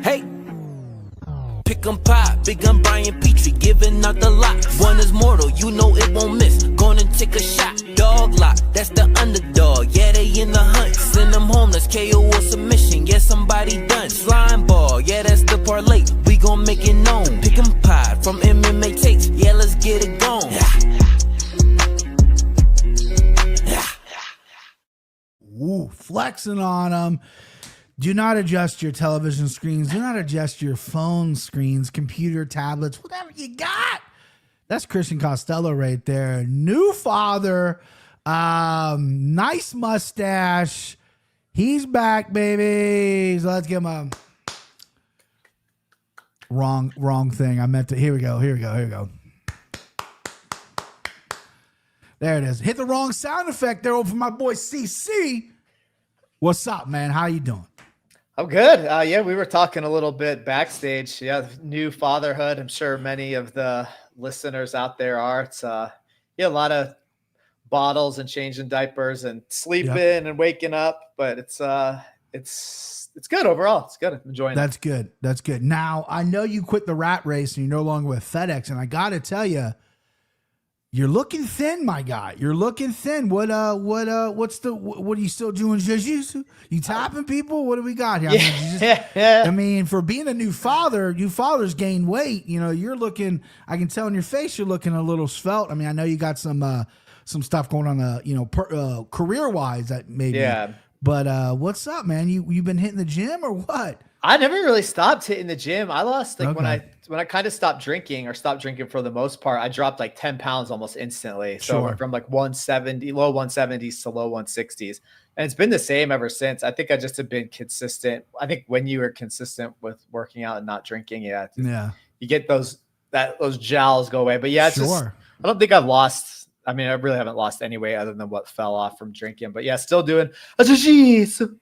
Hey, pick 'em pie, big gun Brian Petrie, giving out the lot. One is mortal, you know it won't miss. Gonna take a shot, dog lock, that's the underdog. Yeah, they in the hunt, send them home, that's KO or submission. Yeah, somebody done, slime ball, yeah, that's the parlay. We gon' make it known. Pick 'em pie from MMA tapes, yeah, let's get it going. Ooh, flexing on them. Do not adjust your television screens. Do not adjust your phone screens, computer, tablets, whatever you got. That's Christian Costello right there. New father. Nice mustache. He's back, baby. So let's give him a wrong thing. I meant to. Here we go. There it is. Hit the wrong sound effect there over my boy CC. What's up, man? How you doing? I'm good. Yeah, we were talking a little bit backstage. Yeah, new fatherhood. I'm sure many of the listeners out there are. It's a lot of bottles and changing diapers and sleeping and waking up, but it's good overall. It's good. I'm enjoying it. That's good. Now, I know you quit the rat race and you're no longer with FedEx, and I got to tell you, you're looking thin, my guy. You're looking thin. What are you still doing? Jiu-jitsu? You tapping people? What do we got here? I mean, for being a new fathers gain weight. You know, you're looking, I can tell in your face, you're looking a little svelte. I mean, I know you got some stuff going on, career wise that maybe. Yeah. But what's up, man? You been hitting the gym or what? I never really stopped hitting the gym. I lost when I kind of stopped drinking for the most part, I dropped like 10 pounds almost instantly. So I went from like low 170s to low 160s. And it's been the same ever since. I think I just have been consistent. I think when you are consistent with working out and not drinking, you get those jowls go away. But yeah, it's just, I don't think I've lost. I mean, I really haven't lost any weight other than what fell off from drinking. But yeah, still doing a jiu-jitsu.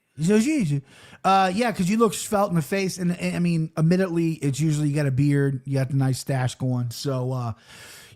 Yeah, because you look svelte in the face, and I mean, admittedly, it's usually you got a beard, you got the nice stash going. So,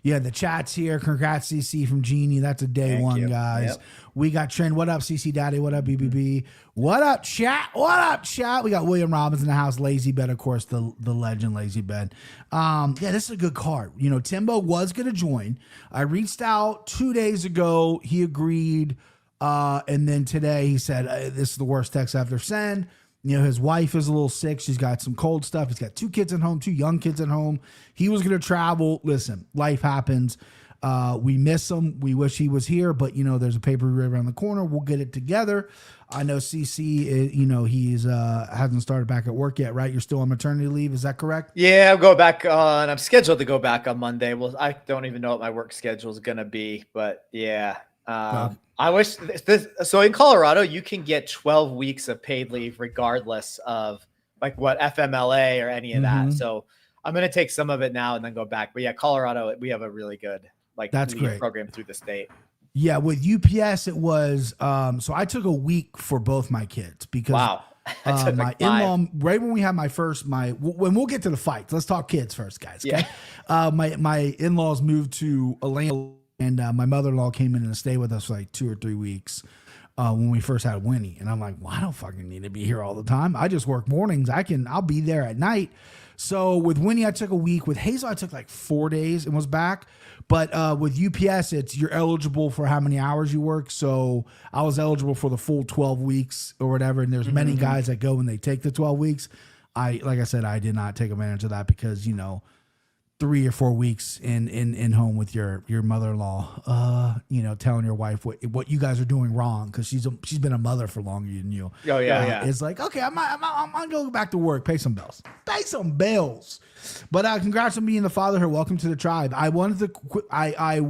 the chat's here. Congrats, CC from Genie. That's a day one, guys. Yep. We got Trent. What up, CC Daddy? What up, BBB? What up, chat? What up, chat? We got William Robbins in the house. Lazy Bed, of course, the legend, Lazy Bed. This is a good card. You know, Timbo was going to join. I reached out 2 days ago. He agreed. And then today he said, this is the worst text I've ever sent. You know, his wife is a little sick. She's got some cold stuff. He's got 2 kids at home, 2 young kids at home. He was going to travel. Listen, life happens. We miss him. We wish he was here, but there's a pay-per-view around the corner. We'll get it together. I know CC, he's hasn't started back at work yet, right? You're still on maternity leave. Is that correct? Yeah, I'll go back on. I'm scheduled to go back on Monday. Well, I don't even know what my work schedule is going to be, but yeah. I wish so in Colorado, you can get 12 weeks of paid leave regardless of like what FMLA or any of that. So I'm going to take some of it now and then go back. But yeah, Colorado, we have a really good leave program through the state. Yeah. With UPS, it was, so I took a week for both my kids because my in-law, right when we had when we'll get to the fights, let's talk kids first, guys. Okay. Yeah. My in-laws moved to Atlanta. And my mother-in-law came in and stayed with us for like 2 or 3 weeks when we first had Winnie. And I'm like, well, I don't fucking need to be here all the time. I just work mornings. I'll be there at night. So with Winnie, I took a week. With Hazel, I took like 4 days and was back. But with UPS, you're eligible for how many hours you work. So I was eligible for the full 12 weeks or whatever. And there's many guys that go and they take the 12 weeks. Like I said, I did not take advantage of that because, 3 or 4 weeks in home with your mother-in-law, telling your wife what you guys are doing wrong because she's been a mother for longer than you. Oh yeah. It's like, okay, I'm gonna go back to work, pay some bills. But congrats on being the father here. Welcome to the tribe. I wanted to I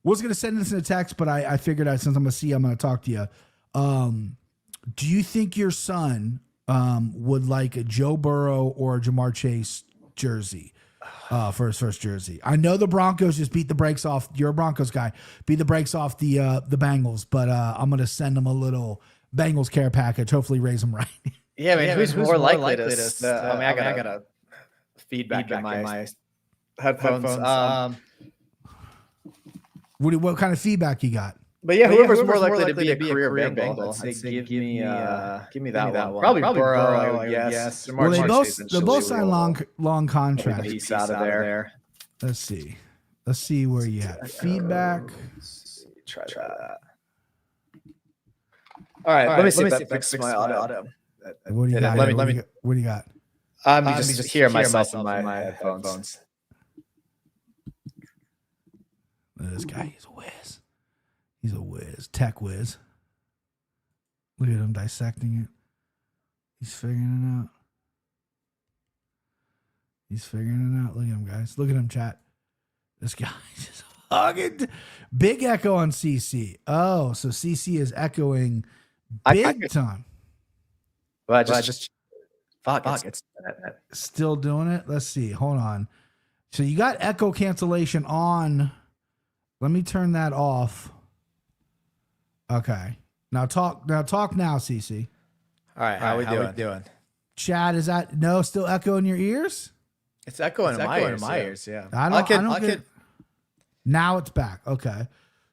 was gonna send this in a text, but I figured since I'm gonna talk to you. Do you think your son would like a Joe Burrow or a Jamar Chase jersey? For his first jersey. I know the Broncos just beat the brakes off. You're a Broncos guy. Beat the brakes off the Bengals, but I'm going to send him a little Bengals care package. Hopefully raise them right. Yeah, man. Who's more likely to I got a feedback in my headphones. What kind of feedback you got? But yeah, whoever's more likely to be a career Bengal, I'd say give me that one. Probably Burrow, I guess. Well, they both signed long contracts. He's out of there. Let's see where you at. Feedback. Try that. All right, let me see if that fixes my audio. What do you got? What do you got? I'm just hear myself in my headphones. This guy, he's a whiz. He's a whiz, tech whiz. Look at him dissecting it. He's figuring it out. Look at him, guys. Look at him, chat. This guy just hugging. Big echo on CC. Oh, so CC is echoing big time. Well, just fuck. It's still doing it. Let's see. Hold on. So you got echo cancellation on. Let me turn that off. Okay. Now talk now, CC. All right. How we doing? Chad, is that still echo in your ears? It's echoing in my ears. Yeah. I don't get. Now it's back. Okay.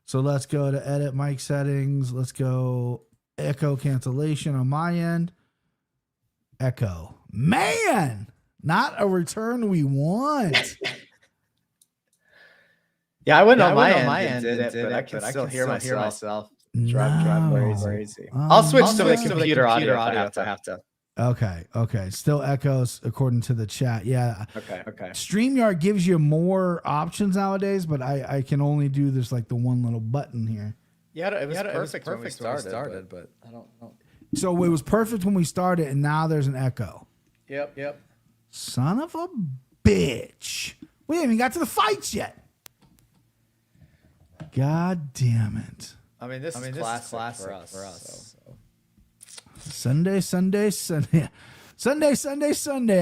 So let's go to edit mic settings. Let's go echo cancellation on my end. Echo. Man, not a return we want. Yeah, I went on my end, but I can still hear myself. Drive crazy. I'll switch to the computer audio if I have to. Okay. Still echoes according to the chat. Yeah. Okay. StreamYard gives you more options nowadays, but I can only do this like the one little button here. Yeah, it was perfect when we started, but I don't know. So it was perfect when we started, and now there's an echo. Yep. Son of a bitch. We haven't even got to the fights yet. God damn it. I mean, this is classic for us. So. Sunday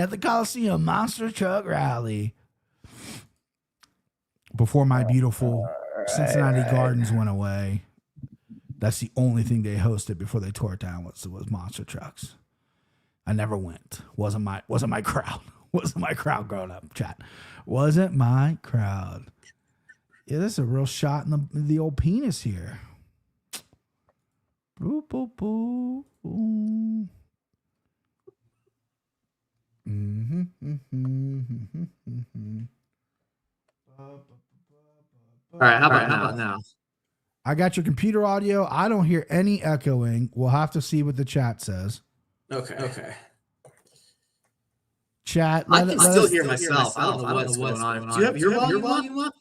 at the Coliseum Monster Truck Rally. Before my beautiful Cincinnati Gardens went away. That's the only thing they hosted before they tore it down was monster trucks. I never went. Wasn't my crowd. Wasn't my crowd growing up, chat. Wasn't my crowd. Yeah, this is a real shot in the old penis here. Boop, boop, boop. All right, how about now? I got your computer audio. I don't hear any echoing. We'll have to see what the chat says. Okay. Chat. I can still hear myself. I don't know what's going on. Do you have your volume up?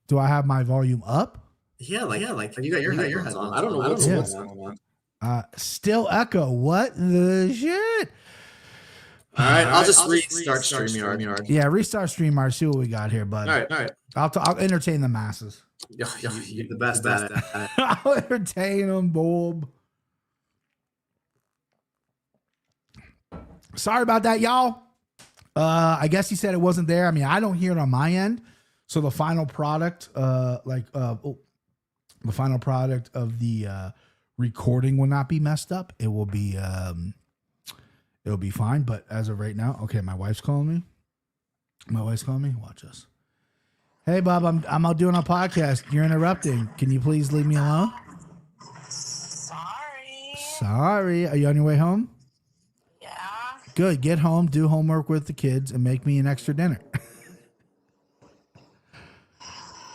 Do I have my volume up? Yeah, like you got your headphones on. I don't know what's going on. Still echo. What the shit? All right, I'll just restart StreamYard. Yeah, restart StreamYard. See what we got here, bud. All right. I'll entertain the masses. You're the best at it. I'll entertain them, Bob. Sorry about that, y'all. I guess he said it wasn't there. I mean, I don't hear it on my end. So the final product, the final product of the recording will not be messed up. It will be fine. But as of right now, okay, my wife's calling me. Watch this. Hey, Bob, I'm out doing a podcast. You're interrupting. Can you please leave me alone? Sorry. Are you on your way home? Yeah. Good. Get home, do homework with the kids, and make me an extra dinner.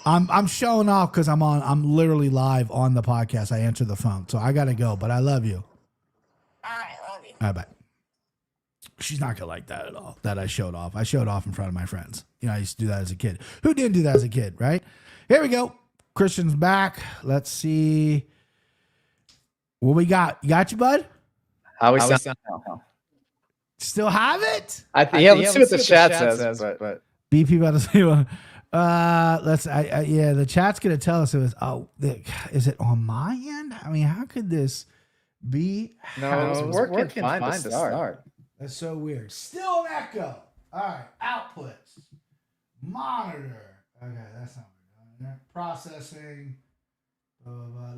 I'm showing off because I'm literally live on the podcast. I answer the phone, so I gotta go. But I love you. All right, love you. All right, bye. She's not gonna like that at all. That I showed off. I showed off in front of my friends. You know, I used to do that as a kid. Who didn't do that as a kid, right? Here we go. Christian's back. Let's see what we got. You got you, bud? How we sound now? Still have it? Let's see what the chat says. But BP about to say one. The chat's gonna tell us it was. Is it on my end? I mean, how could this be? No, it was working fine to start. That's so weird. Still an echo. All right, outputs, monitor. Okay, that's not what we're doing. Processing.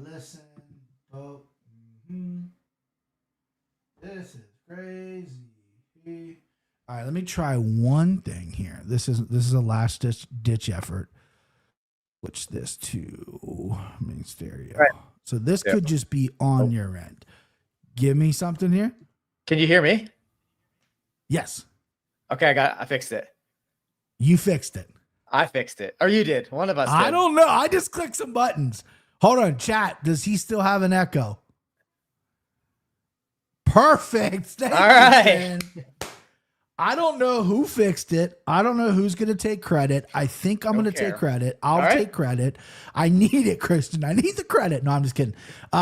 Listen. This is crazy. All right, let me try one thing here. This is a last ditch effort. Switch this to main stereo. Right. So this could just be on your end. Give me something here. Can you hear me? Yes. Okay, I fixed it. You fixed it. I fixed it. Or you did. One of us did. I don't know. I just clicked some buttons. Hold on, chat. Does he still have an echo? Perfect. Thank All you, right. man. I don't know who fixed it. I don't know who's going to take credit. I think I'm going to take credit. I'll take credit. I need it, Christian. I need the credit. No, I'm just kidding.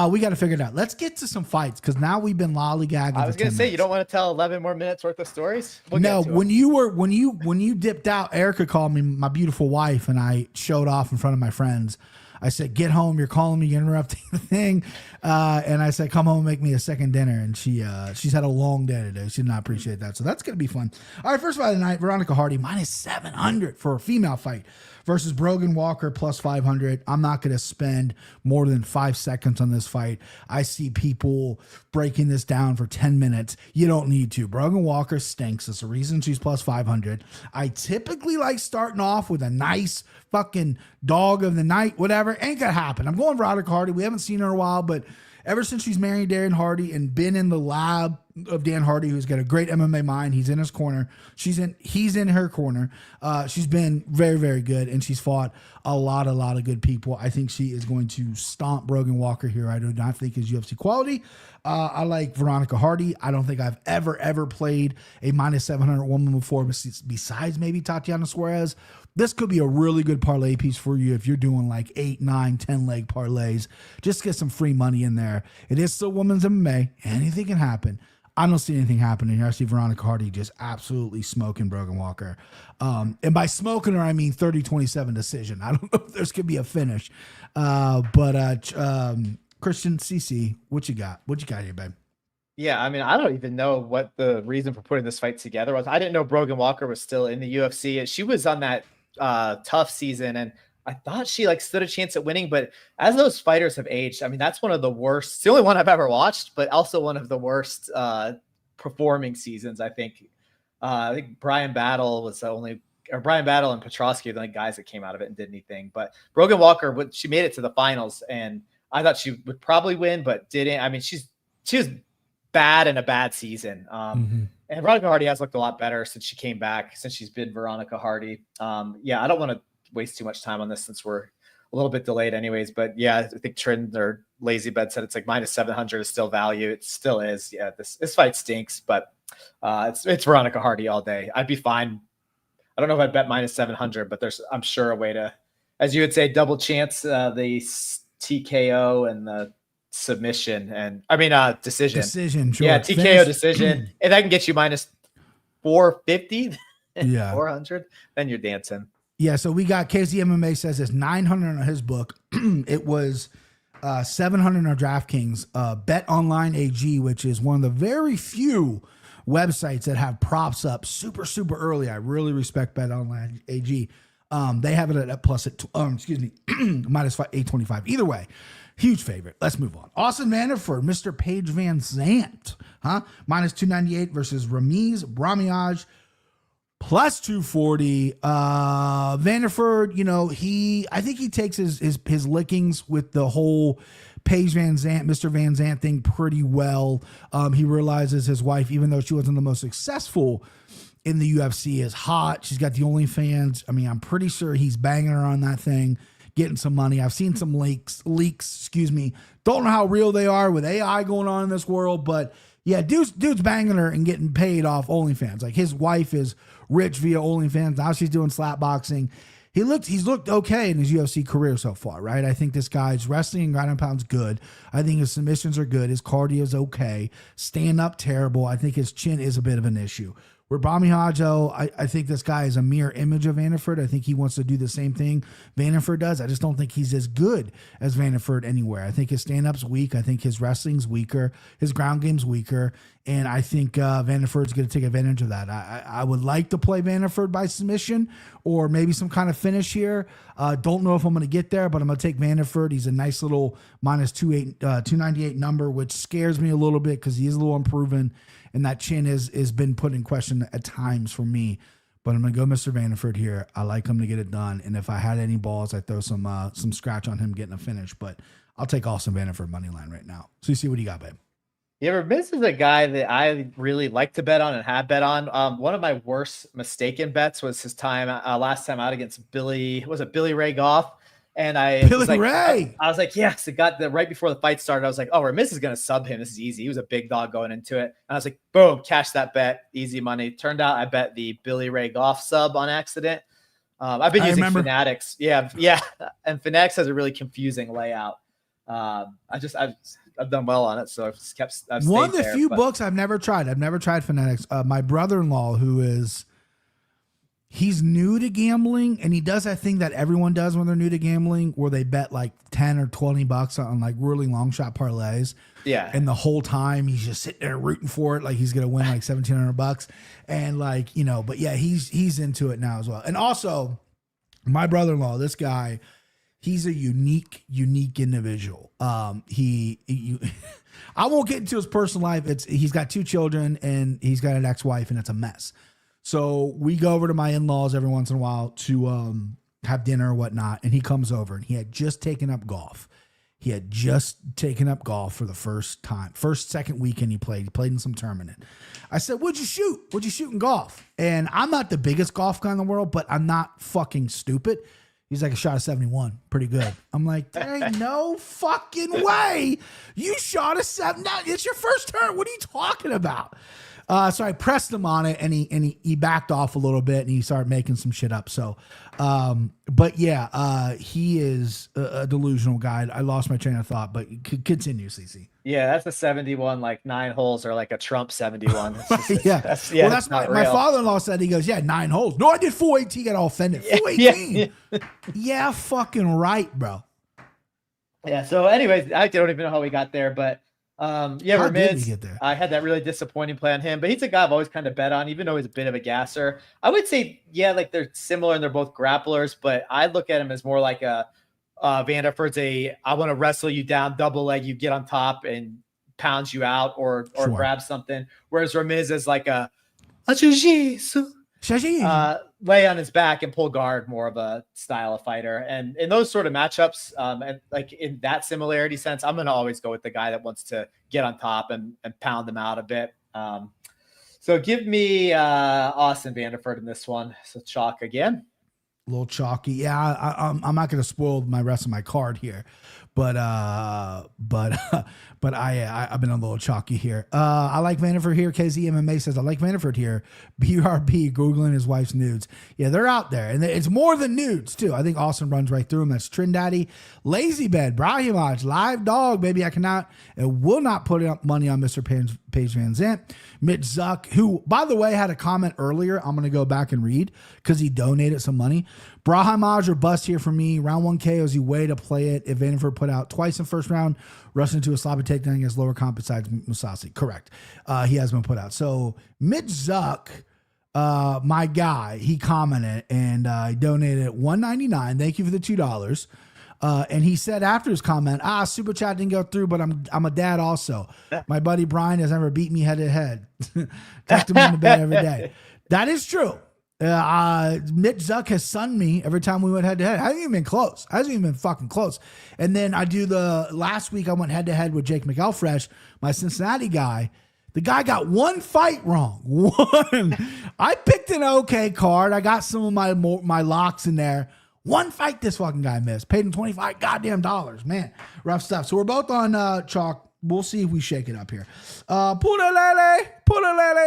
We got to figure it out. Let's get to some fights because now we've been lollygagging. I was going to say, you don't want to tell 11 more minutes worth of stories? No, when you dipped out, Erica called me, my beautiful wife, and I showed off in front of my friends. I said, get home. You're calling me. You're interrupting the thing. And I said, come home and make me a second dinner. And she's had a long day today. She did not appreciate that. So that's going to be fun. All right, first fight of the night, Veronica Hardy, minus 700 for a female fight versus Brogan Walker, plus 500. I'm not going to spend more than 5 seconds on this fight. I see people breaking this down for 10 minutes. You don't need to. Brogan Walker stinks. That's the reason she's plus 500. I typically like starting off with a nice fucking dog of the night, whatever. Ain't gonna happen. I'm going Veronica Hardy. We haven't seen her in a while, but ever since she's married Darren Hardy and been in the lab of Dan Hardy, who's got a great MMA mind, he's in his corner. He's in her corner. She's been very, very good, and she's fought a lot of good people. I think she is going to stomp Brogan Walker here. I do not think is UFC quality. I like Veronica Hardy. I don't think I've ever played a minus 700 woman before, besides maybe Tatiana Suarez. This could be a really good parlay piece for you if you're doing like 8, 9, 10 leg parlays. Just get some free money in there. It is still women's MMA. Anything can happen. I don't see anything happening here. I see Veronica Hardy just absolutely smoking Brogan Walker. And by smoking her, I mean 30-27 decision. I don't know if this could be a finish. Christian CC, what you got? What you got here, babe? Yeah, I mean, I don't even know what the reason for putting this fight together was. I didn't know Brogan Walker was still in the UFC. She was on that tough season, and I thought she like stood a chance at winning, but as those fighters have aged, I mean, that's one of the worst. It's the only one I've ever watched, but also one of the worst performing seasons. I think Brian Battle and Petrosky are the only guys that came out of it and did anything. But Brogan Walker, she made it to the finals, and I thought she would probably win, but didn't. I mean, she was bad in a bad season. And Veronica Hardy has looked a lot better since she came back, since she's been Veronica Hardy. Yeah, I don't want to waste too much time on this since we're a little bit delayed anyways. But yeah, I think Trend or Lazy Bed said it's like minus 700 is still value. It still is. Yeah, this fight stinks, but it's Veronica Hardy all day. I'd be fine. I don't know if I'd bet minus 700, but there's, I'm sure, a way to, as you would say, double chance the TKO and the submission, and I mean decision. Sure. Yeah, TKO decision. If that can get you minus 450, yeah, 400, then you're dancing. Yeah, so we got KZMMA says it's 900 on his book. It was 700 on DraftKings. Bet Online AG, which is one of the very few websites that have props up super early. I really respect Bet Online AG. They have it at plus at minus 825. Either way, huge favorite. Let's move on. Austin Vanderford, Mr. Paige Van Zandt, minus 298 versus Ramiz Brahimaj, plus 240. Vanderford, I think he takes his lickings with the whole Paige Van Zandt, Mr. Van Zandt thing pretty well. He realizes his wife, even though she wasn't the most successful in the UFC, is hot. She's got the OnlyFans. I mean, I'm pretty sure he's banging her on that thing, getting some money. I've seen some leaks, Don't know how real they are with AI going on in this world, but yeah, dude's banging her and getting paid off OnlyFans. Like, his wife is rich via OnlyFans. Now she's doing slap boxing. He's looked okay in his UFC career so far, right? I think this guy's wrestling and ground and pound's good. I think his submissions are good. His cardio is okay. Stand up, terrible. I think his chin is a bit of an issue. Where Brahimaj, I think this guy is a mirror image of Vanderford. I think he wants to do the same thing Vanderford does. I just don't think he's as good as Vanderford anywhere. I think his stand-up's weak. I think his wrestling's weaker. His ground game's weaker. And I think Vanderford's going to take advantage of that. I would like to play Vanderford by submission or maybe some kind of finish here. Don't know if I'm going to get there, but I'm going to take Vanderford. He's a nice little minus 298 number, which scares me a little bit because he is a little unproven. And that chin has been put in question at times for me. But I'm going to go Mr. Vanderford here. I like him to get it done. And if I had any balls, I'd throw some scratch on him getting a finish. But I'll take Austin Vanderford money line right now. So you see what you got, babe. Yeah, Remiz is a guy that I really like to bet on and have bet on. One of my worst mistaken bets was his time last time out against Billy Ray Goff. And I was like, Ray. I was like, yes, it got the right before the fight started. I was like, oh, Remiz is going to sub him. This is easy. He was a big dog going into it. And I was like, boom, cash that bet. Easy money. Turned out I bet the Billy Ray Goff sub on accident. I've been using Fanatics. Yeah. And Fanatics has a really confusing layout. I've done well on it, so I've one of the few books I've never tried. I've never tried Fanatics. My brother-in-law, he's new to gambling, and he does that thing that everyone does when they're new to gambling, where they bet like $10 or $20 on like really long shot parlays. Yeah, and the whole time he's just sitting there rooting for it, like he's gonna win like $1,700, and like But yeah, he's into it now as well. And also, my brother-in-law, this guy. He's a unique individual. I won't get into his personal life. He's got 2 children and he's got an ex-wife, and it's a mess. So we go over to my in-laws every once in a while to have dinner or whatnot. And he comes over, and he had just taken up golf. He had just taken up golf for the first time. Second weekend he played. He played in some tournament. I said, what'd you shoot? What'd you shoot in golf? And I'm not the biggest golf guy in the world, but I'm not fucking stupid. He's like, a shot of 71. Pretty good. I'm like, there ain't no fucking way you shot a 7. No, it's your first turn. What are you talking about? So I pressed him on it, and he backed off a little bit, and he started making some shit up. So, but yeah, he is a delusional guy. I lost my train of thought, but continue, CC. Yeah, that's a 71, like 9 holes, or like a Trump 71. Yeah. That's my father-in-law said. He goes, yeah, 9 holes. No, I did 418. He got all offended. 418. Yeah, fucking right, bro. Yeah. So, anyways, I don't even know how we got there, but Remiz, I had that really disappointing play on him, but he's a guy I've always kind of bet on, even though he's a bit of a gasser. I would say, yeah, like they're similar and they're both grapplers, but I look at him as more like a Vanderford's I want to wrestle you down, double leg, you get on top and pounds you out or grab something. Whereas Remiz is like a jiu-jitsu. Lay on his back and pull guard, more of a style of fighter. And in those sort of matchups, and like in that similarity sense, I'm going to always go with the guy that wants to get on top and pound them out a bit. So give me Austin Vanderford in this one. So chalk again. A little chalky. Yeah, I'm not going to spoil my rest of my card here, but I've been a little chalky here. I like Vanderford here. KZ MMA says I like Vanderford here. BRB Googling his wife's nudes. Yeah, they're out there, and it's more than nudes too. I think Austin runs right through them. That's Trindaddy, Lazy Bed, Brahimaj, Live Dog. Baby, I cannot and will not put up money on Mr. Paige Van Zant. Mitch Zuck, who by the way had a comment earlier. I'm going to go back and read because he donated some money. Brahimaj or bust here for me. Round 1 KOs, you way to play it. If Vanderford put out twice in first round, rushing into a sloppy takedown against lower comp besides Musasi. Correct. He has been put out. So Mitch Zuck, my guy, he commented and he donated $1.99. Thank you for the $2. And he said after his comment, super chat didn't go through, but I'm a dad also. My buddy Brian has never beat me head to head. Text him in the bed every day. That is true. Mitch Zuck has sunned me every time we went head to head. I haven't even been close. I hasn't even been fucking close. And then I do last week I went head to head with Jake McElfresh, my Cincinnati guy. The guy got one fight wrong. One. I picked an okay card. I got some of my locks in there. One fight this fucking guy missed. Paid him $25 goddamn dollars. Man, rough stuff. So we're both on chalk. We'll see if we shake it up here. Pulelele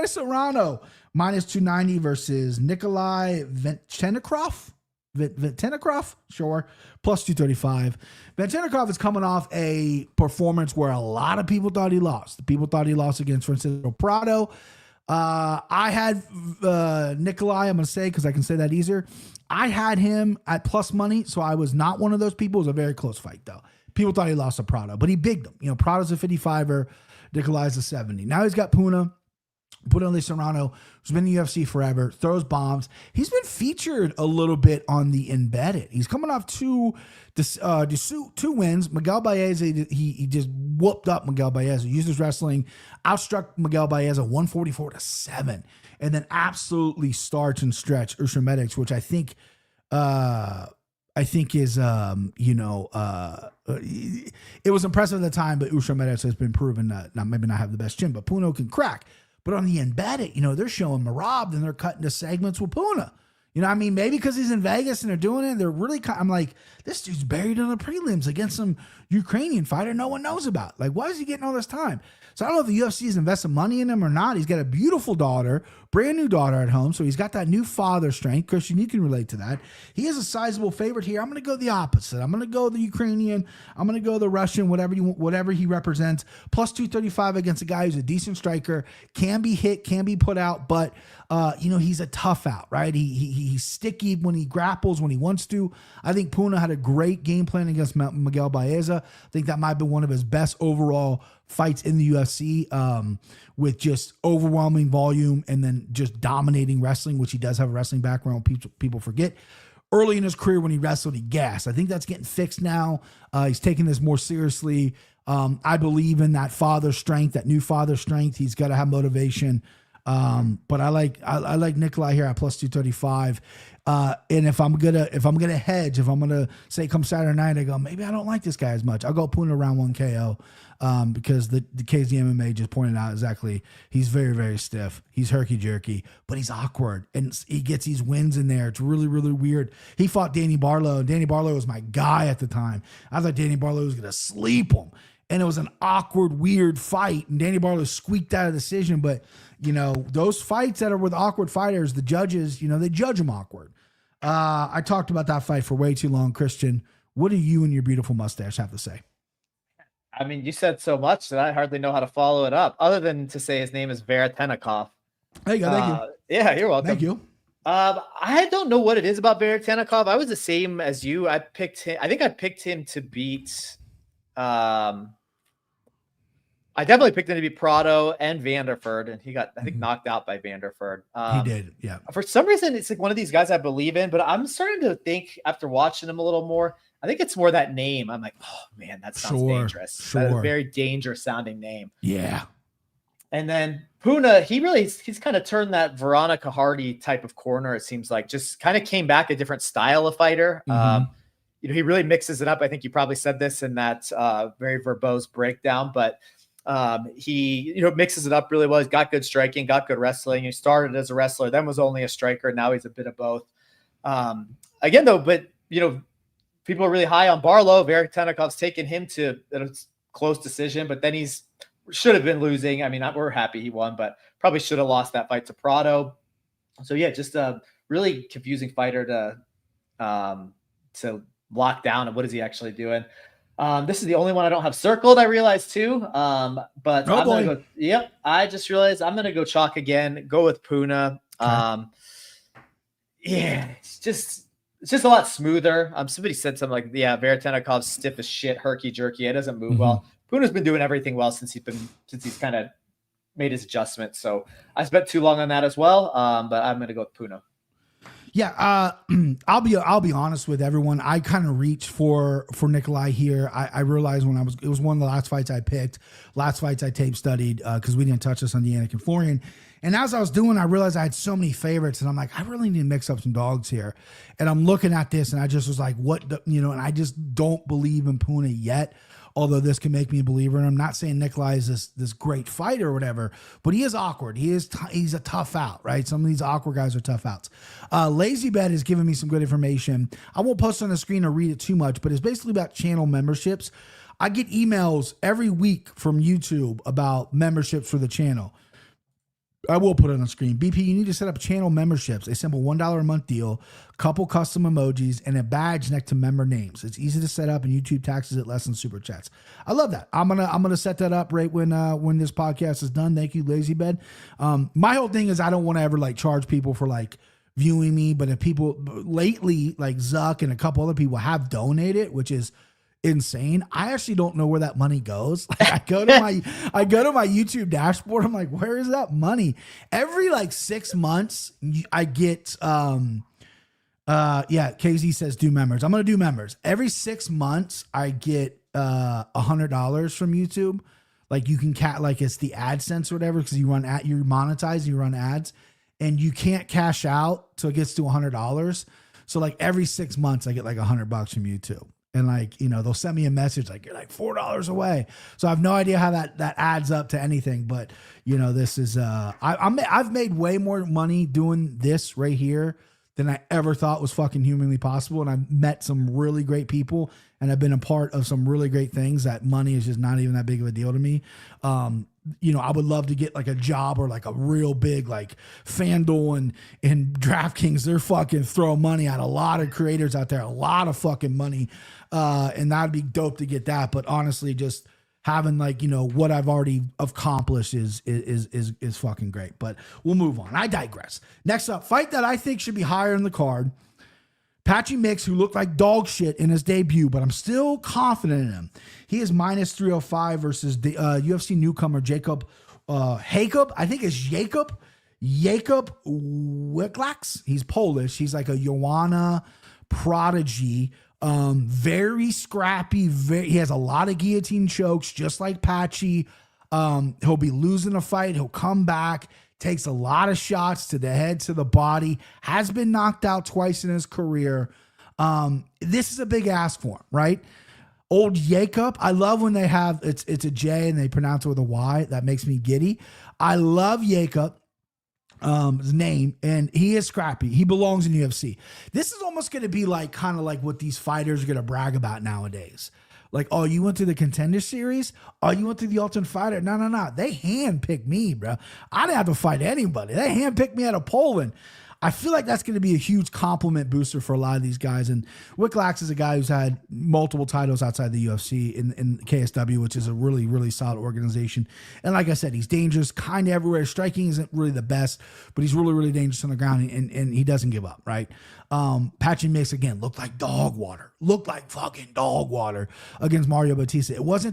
Serrano. Minus 290 versus Nikolai Ventenikov. Ventenikov? Sure. Plus 235. Ventenikov is coming off a performance where a lot of people thought he lost. People thought he lost against Francisco Prado. I had Nikolai, I'm going to say, because I can say that easier. I had him at plus money, so I was not one of those people. It was a very close fight, though. People thought he lost to Prado, but he bigged him. Prado's a 55er. Nikolai's a 70. Now he's got Puna Serrano, who's been in the UFC forever, throws bombs. He's been featured a little bit on the Embedded. He's coming off two wins. Miguel Baez, he just whooped up Miguel Baez. He used his wrestling, outstruck Miguel Baez at 144-7, and then absolutely starch and stretch Usher Medics, which I think I think is, it was impressive at the time, but Usha Meadows has been proven maybe not have the best chin, but Puna can crack. But on the embedded, they're showing Marab, then they're cutting to segments with Puna. You know what I mean? Maybe because he's in Vegas and they're doing it, they're really, I'm like, this dude's buried in the prelims against some Ukrainian fighter no one knows about. Like, why is he getting all this time? So I don't know if the UFC is investing money in him or not. He's got a beautiful daughter, brand new daughter at home. So he's got that new father strength. Christian, you can relate to that. He is a sizable favorite here. I'm going to go the opposite. I'm going to go the Ukrainian. I'm going to go the Russian, whatever he represents. Plus 235 against a guy who's a decent striker, can be hit, can be put out, but he's a tough out, right? He's sticky when he grapples, when he wants to. I think Puna had a great game plan against Miguel Baeza. I think that might be one of his best overall fights in the UFC, with just overwhelming volume and then just dominating wrestling, which he does have a wrestling background. People forget. Early in his career when he wrestled, he gassed. I think that's getting fixed now. He's taking this more seriously. I believe in that father strength, that new father strength. He's got to have motivation. But I like Nikolai here at plus 235. And if I'm gonna hedge, if I'm gonna say come Saturday night, I go, maybe I don't like this guy as much. I'll go Puna round 1 KO. Because the KZ MMA just pointed out exactly, he's very, very stiff. He's herky-jerky, but he's awkward. And he gets these wins in there. It's really, really weird. He fought Danny Barlow. Danny Barlow was my guy at the time. I thought Danny Barlow was going to sleep him. And it was an awkward, weird fight. And Danny Barlow squeaked out a decision. But, those fights that are with awkward fighters, the judges, they judge them awkward. I talked about that fight for way too long. Christian, what do you and your beautiful mustache have to say? I mean, you said so much that I hardly know how to follow it up, other than to say his name is Veretennikov. There you go. Thank you. Yeah, you're welcome. Thank you. I don't know what it is about Veretennikov. I was the same as you. I picked him. I think I picked him to beat. I definitely picked him to beat Prado and Vanderford, and he got, I think, knocked out by Vanderford. He did, yeah. For some reason, it's like one of these guys I believe in, but I'm starting to think after watching him a little more, I think it's more that name. I'm like, oh man, that sounds dangerous. Sure. That's a very dangerous sounding name. Yeah. And then Puna, he's kind of turned that Veronica Hardy type of corner. It seems like just kind of came back a different style of fighter. Mm-hmm. He really mixes it up. I think you probably said this in that very verbose breakdown, but he mixes it up really well. He's got good striking, got good wrestling. He started as a wrestler, then was only a striker. Now he's a bit of both. Again, though, but people are really high on Barlow. Veretennikov's taken him to a close decision, but then should have been losing. I mean, we're happy he won, but probably should have lost that fight to Prado. So yeah, just a really confusing fighter to lock down. And what is he actually doing? This is the only one I don't have circled, I realized too. But I'm going to go. Yep. I just realized I'm going to go chalk again, go with Puna. Okay. Yeah, it's just a lot smoother. Somebody said something like, yeah, Veretennikov's stiff as shit, herky jerky. It doesn't move well. Puna's been doing everything well since he's kind of made his adjustments. So I spent too long on that as well. But I'm going to go with Puna. Yeah, I'll be honest with everyone. I kind of reached for Nikolai here. I realized it was one of the last fights I picked, last fights I tape studied, because we didn't touch this on the Yannick Florian. And as I was doing, I realized I had so many favorites, and I'm like, I really need to mix up some dogs here. And I'm looking at this, and I just was like, and I just don't believe in Puna yet. Although this can make me a believer, and I'm not saying Nikolai is this great fighter or whatever, but he is awkward. He's a tough out, right? Some of these awkward guys are tough outs. Lazy Bet has given me some good information. I won't post on the screen or read it too much, but it's basically about channel memberships. I get emails every week from YouTube about memberships for the channel. I will put it on the screen. BP, you need to set up channel memberships, a simple $1 a month deal, couple custom emojis, and a badge next to member names. It's easy to set up, and YouTube taxes it less than super chats. I love that. I'm gonna set that up right when this podcast is done. Thank you, Lazy Bed. My whole thing is I don't want to ever charge people for viewing me, but if people lately Zuck and a couple other people have donated, which is insane. I actually don't know where that money goes. I go to my YouTube dashboard. I'm like, where is that money? Every 6 months I get KZ says do members. I'm gonna do members. Every 6 months I get $100 from YouTube. You can it's the AdSense or whatever, because you monetize, you run ads, and you can't cash out till it gets to $100. So like every 6 months, I get like $100 from YouTube. And like, you know, they'll send me a message like, you're like $4 away. So I have no idea how that adds up to anything. But, you know, this is, I've made way more money doing this right here than I ever thought was fucking humanly possible. And I've met some really great people and I've been a part of some really great things that money is just not even that big of a deal to me. You know, I would love to get like a job or like a real big like FanDuel and DraftKings. They're fucking throwing money at a lot of creators out there, a lot of fucking money. And that'd be dope to get that. But honestly, just having like, you know, what I've already accomplished is fucking great. But we'll move on. I digress. Next up, fight that I think should be higher in the card. Patchy Mix, who looked like dog shit in his debut, but I'm still confident in him. He is minus 305 versus the UFC newcomer Jacob Jacob. I think it's Jacob Wiklax. He's Polish. He's like a Joanna prodigy. Very scrappy. He has a lot of guillotine chokes, just like Patchy. He'll be losing a fight. He'll come back. Takes a lot of shots to the head, to the body, has been knocked out twice in his career. This is a big ask for him, right? Old Jacob. I love when they have, it's a J and they pronounce it with a Y. That makes me giddy. I love Jacob, his name, and he is scrappy. He belongs in UFC. This is almost going to be like kind of like what these fighters are going to brag about nowadays. Like, oh, you went to the Contender Series? Oh, you went to the Ultimate Fighter? No. They handpicked me, bro. I didn't have to fight anybody. They handpicked me out of Poland. I feel like that's going to be a huge compliment booster for a lot of these guys. And Wiklax is a guy who's had multiple titles outside the UFC in KSW, which is a really, really solid organization. And like I said, he's dangerous kind of everywhere. Striking isn't really the best, but he's really, really dangerous on the ground, and he doesn't give up, right? Patchy Mix, again, looked like dog water. Looked like fucking dog water against Mario Batista. It was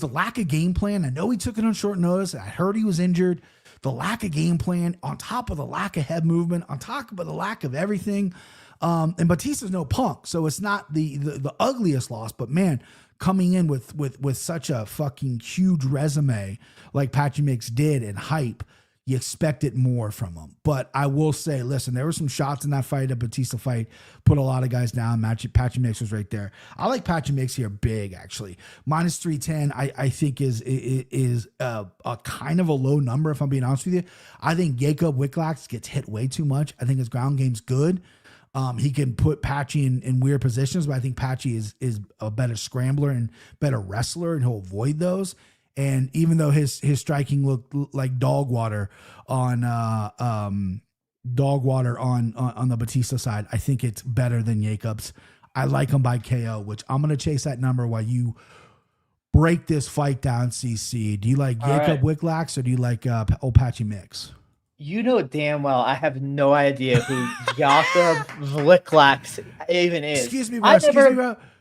the lack of game plan. I know he took it on short notice. I heard he was injured. The lack of game plan on top of the lack of head movement, on top of the lack of everything. And Batista's no punk, so it's not the ugliest loss, but man, coming in with such a fucking huge resume like Patchy Mix did and hype, you expected more from him. But I will say, listen, there were some shots in that fight, a Batista fight, put a lot of guys down. Patchy Mix was right there. I like Patchy Mix here big, actually. Minus 310, I think is a kind of a low number, if I'm being honest with you. I think Jacob Wiklax gets hit way too much. I think his ground game's good. He can put Patchy in weird positions, but I think Patchy is a better scrambler and better wrestler, and he'll avoid those. And even though his striking looked like dog water on the Batista side, I think it's better than Jacob's. I like him by KO, which I'm going to chase that number while you break this fight down, CC. Do you like Jacob Wiklax or do you like old Patchy Mix? You know damn well I have no idea who Jakob Wiklax even is. Excuse me, bro.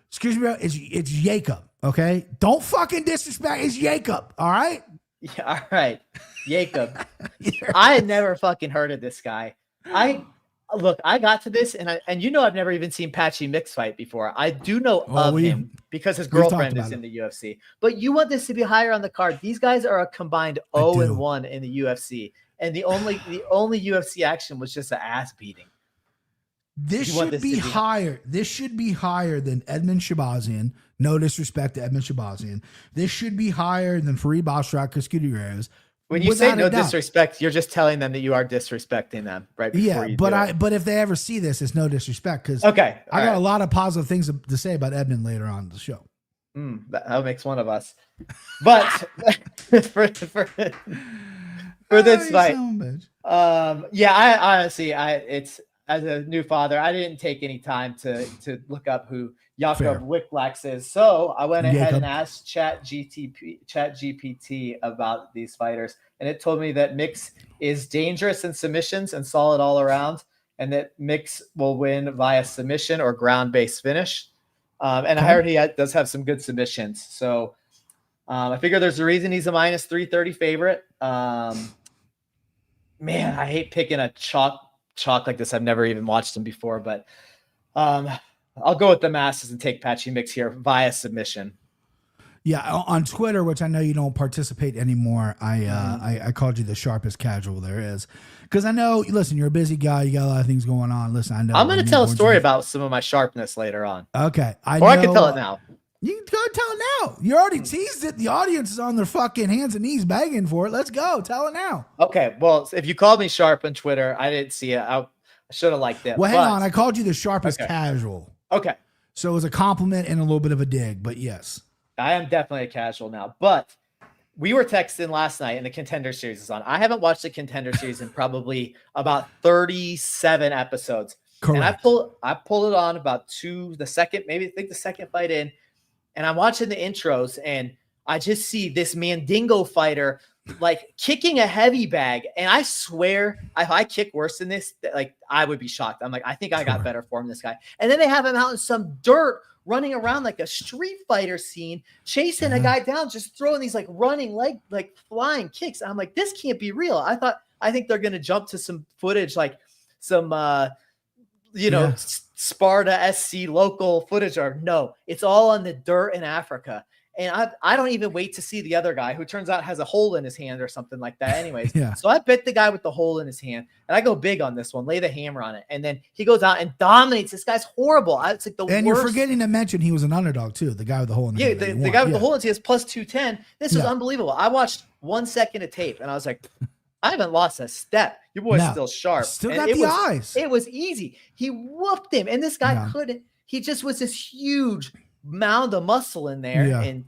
Excuse me, bro. It's Jacob. Okay, don't fucking disrespect. It's Jacob. All right. Yeah. All right, Jacob. I had never fucking heard of this guy. I got to this and you know I've never even seen Patchy Mix fight before. I do know of him because his girlfriend is in the UFC. But you want this to be higher on the card. These guys are a combined 0-1 in the UFC, and the only UFC action was just an ass beating. This should be higher. This should be higher than Edmund Shabazian. No disrespect to Edmund Shabazian. This should be higher than Fareed Basharat, Gutierrez. When you say no disrespect, you're just telling them that you are disrespecting them, right? But if they ever see this, it's no disrespect because I got a lot of positive things to say about Edmund later on in the show. That makes one of us. But for this fight, I honestly, it's as a new father, I didn't take any time to look up who Jakob Wiklax is. So I went ahead and asked ChatGPT about these fighters, and it told me that Mix is dangerous in submissions and solid all around, and that Mix will win via submission or ground-based finish. And I heard he does have some good submissions. So I figure there's a reason he's a minus 330 favorite. Man, I hate picking a chalk like this. I've never even watched him before, but I'll go with the masses and take Patchy Mix here via submission. Yeah, on Twitter, which I know you don't participate anymore, I called you the sharpest casual there is. Because I know, listen, you're a busy guy. You got a lot of things going on. Listen, I know. I'm going to tell a story about some of my sharpness later on. Okay. I can tell it now. You can go tell it now. You already teased it. The audience is on their fucking hands and knees begging for it. Let's go. Tell it now. Okay. Well, if you called me sharp on Twitter, I didn't see it. I should have liked it. Well, hang on. I called you the sharpest casual. Okay. So it was a compliment and a little bit of a dig, but yes. I am definitely a casual now. But we were texting last night and the Contender Series is on. I haven't watched the Contender Series in probably about 37 episodes. Correct. And I pulled it on about the second fight in. And I'm watching the intros and I just see this Mandingo fighter like kicking a heavy bag. And I swear, if I kick worse than this, like I would be shocked. I'm like, I think I got better form than this guy. And then they have him out in some dirt running around like a street fighter scene, chasing a guy down, just throwing these like running leg, like flying kicks. And I'm like, this can't be real. I think they're going to jump to some footage, like some, Sparta SC local footage, or no, it's all on the dirt in Africa. And I don't even wait to see the other guy who turns out has a hole in his hand or something like that. Anyways, So I bet the guy with the hole in his hand, and I go big on this one, lay the hammer on it. And then he goes out and dominates. This guy's horrible. It's like the worst. And you're forgetting to mention he was an underdog too. The guy with the hole in his hand. Yeah, the guy with the hole in his hand is plus 210. This was unbelievable. I watched 1 second of tape and I was like, I haven't lost a step. Your boy's still sharp. Still got the eyes. It was easy. He whooped him. And this guy couldn't. He just was this huge mound of muscle in there. Yeah. And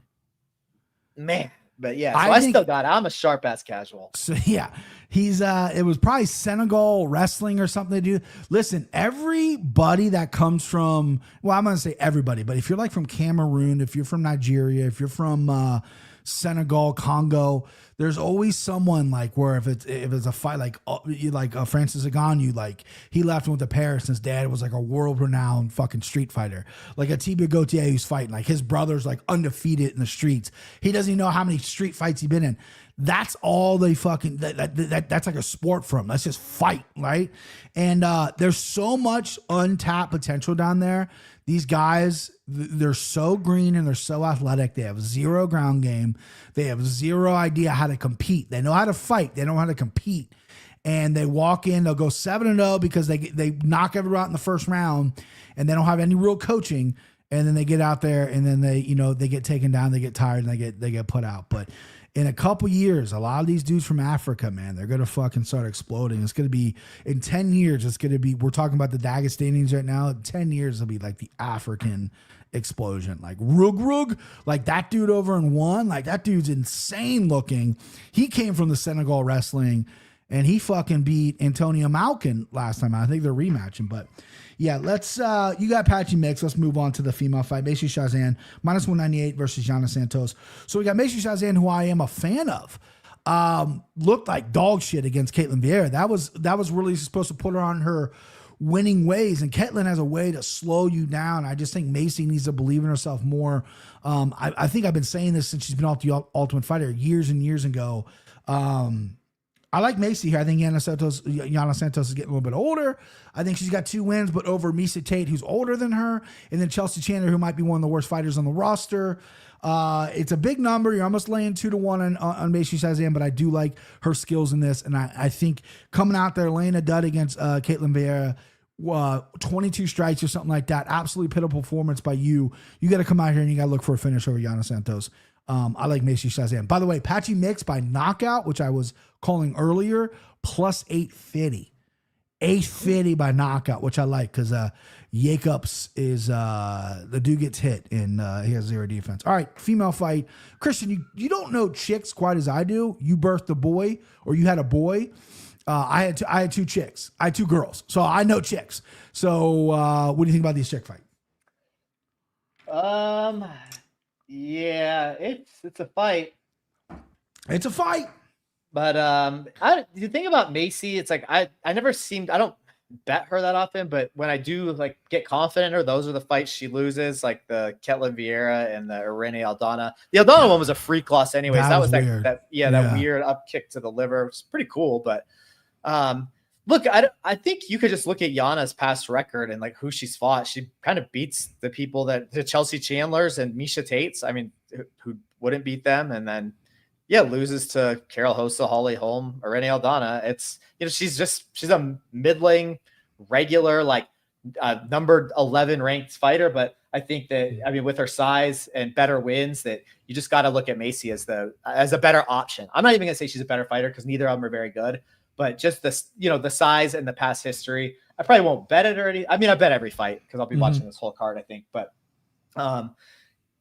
man, but yeah, so I still got it. I'm a sharp ass casual. So yeah, he's it was probably Senegal wrestling or something to do. Listen, everybody that comes from, well, I'm gonna say everybody, but if you're like from Cameroon, if you're from Nigeria, if you're from Senegal, Congo, there's always someone like where if it's a fight like Francis Ngannou, like he left and went to Paris. His dad was like a world renowned fucking street fighter, like a Tibia Gautier who's fighting. Like his brother's like undefeated in the streets. He doesn't even know how many street fights he's been in. That's all they fucking that's like a sport for them. Let's just fight, right? And there's so much untapped potential down there. These guys, they're so green and they're so athletic. They have zero ground game. They have zero idea how to compete. They know how to fight. They know how to compete. And they walk in, they'll go 7-0 because they knock everyone out in the first round and they don't have any real coaching. And then they get out there and then they get taken down, they get tired and they get put out. But in a couple years, a lot of these dudes from Africa, man, they're going to fucking start exploding. It's going to be, in 10 years, it's going to be, we're talking about the Dagestanians right now. In 10 years, it'll be like the African explosion. Like Rug, like that dude over in one, like that dude's insane looking. He came from the Senegal wrestling and he fucking beat Antonio Malkin last time. I think they're rematching, but yeah, let's, you got Patchy Mix. Let's move on to the female fight. Macy Shazan, minus 198 versus Yana Santos. So we got Macy Shazan, who I am a fan of. Looked like dog shit against Caitlin Vieira. That was really supposed to put her on her winning ways. And Caitlin has a way to slow you down. I just think Macy needs to believe in herself more. I think I've been saying this since she's been off the Ultimate Fighter years and years ago. I like Macy here. I think Yana Santos is getting a little bit older. I think she's got 2 wins, but over Misa Tate, who's older than her, and then Chelsea Chandler, who might be one of the worst fighters on the roster. It's a big number. You're almost laying 2-1 on Macy Shazam, but I do like her skills in this, and I think coming out there laying a dud against Caitlin Vieira, 22 strikes or something like that, absolutely pitiful performance by you. You got to come out here and you got to look for a finish over Yana Santos. I like Macy Shazam. By the way, Patchy Mix by knockout, which I was calling earlier, plus 850. 850 by knockout, which I like because Jacobs is the dude gets hit and he has 0 defense. All right, female fight. Christian, you don't know chicks quite as I do. You birthed a boy or you had a boy. I had 2 chicks. I had 2 girls. So I know chicks. So what do you think about this chick fight? Yeah, it's a fight. It's a fight. But the thing about Macy, it's like I don't bet her that often, but when I do like get confident in her, those are the fights she loses, like the Caitlin Vieira and the Irene Aldana. The Aldana one was a freak loss anyways. That was weird. That weird up kick to the liver. It's pretty cool, but Look, I think you could just look at Yana's past record and like who she's fought. She kind of beats the people the Chelsea Chandlers and Misha Tates. I mean, who wouldn't beat them? And then, yeah, loses to Carol Hossa, Holly Holm, or Irene Aldana. It's, she's a middling, regular, like number 11 ranked fighter. But I think that, I mean, with her size and better wins, that you just got to look at Macy as a better option. I'm not even gonna say she's a better fighter because neither of them are very good. But just the size and the past history, I probably won't bet it already. I mean, I bet every fight because I'll be watching this whole card, I think. But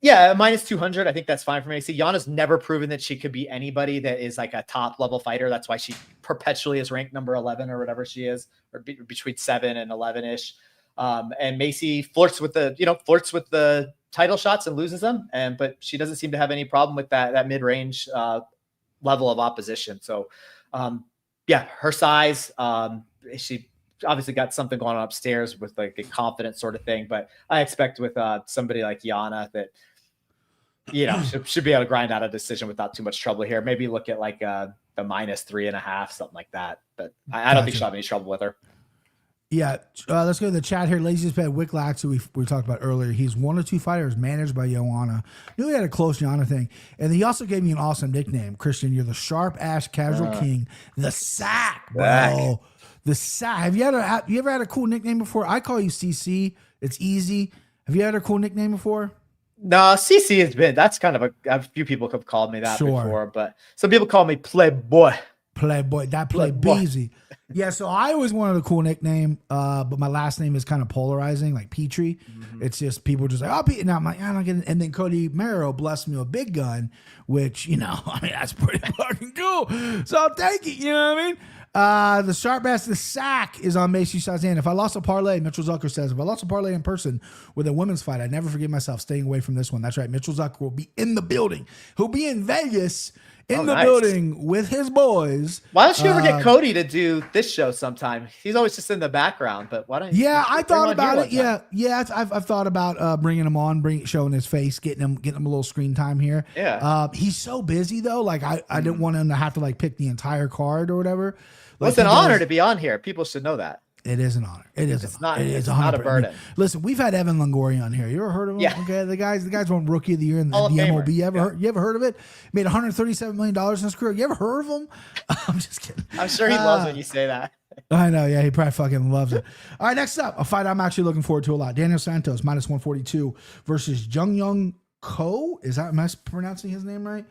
yeah, -200, I think that's fine for me. See, Yana's never proven that she could be anybody that is like a top level fighter. That's why she perpetually is ranked number 11 or whatever she is, or between 7 and 11 ish. And Macy flirts with the title shots and loses them, but she doesn't seem to have any problem with that mid range level of opposition. So. Yeah, her size, she obviously got something going on upstairs with like a confidence sort of thing, but I expect with somebody like Yana that, should be able to grind out a decision without too much trouble here. Maybe look at like the -3.5, something like that. But I don't think she'll have any trouble with her. Yeah, let's go to the chat here. Laziest Bet Wicklax, who we talked about earlier. He's one of 2 fighters managed by Joanna. Knew he had a close Joanna thing. And he also gave me an awesome nickname. Christian, you're the Sharp Ash Casual King. The Sack, bro. The Sack. Have you ever had a cool nickname before? I call you CC. It's easy. Have you had a cool nickname before? No, CC that's kind of a few people have called me that before, but some people call me Playboy. Playboy. That play Beezy. Yeah, so I always wanted a cool nickname, but my last name is kind of polarizing, like Petrie. It's just people just like, oh, Pete. And I'm like, I don't get it. And then Cody Merrow blessed me with Big Gun, which, I mean, that's pretty fucking cool. So I'll take it, you know what I mean? The Sharp Ass, the Sack is on Macy Shazan. If I lost a parlay, Mitchell Zucker says, if I lost a parlay in person with a women's fight, I'd never forgive myself staying away from this one. That's right. Mitchell Zucker will be in the building. He'll be in Vegas in the building with his boys. Why don't you ever get Cody to do this show sometime? He's always just in the background, but why don't you? Yeah, I thought about it. Yeah, I've thought about bringing him on, showing his face, getting him a little screen time here. Yeah. He's so busy though. Like I didn't want him to have to like pick the entire card or whatever. Well, it's an honor to be on here. People should know that. It is an honor. It's not a burden. Listen, we've had Evan Longoria on here. You ever heard of him? Yeah. Okay, the guy's won Rookie of the Year in the MLB. You ever heard of it? Made $137 million in his career. You ever heard of him? I'm just kidding. I'm sure he loves when you say that. I know. Yeah, he probably fucking loves it. All right, next up, a fight I'm actually looking forward to a lot. Daniel Santos -142 versus Jung Young Ko. Am I pronouncing his name right?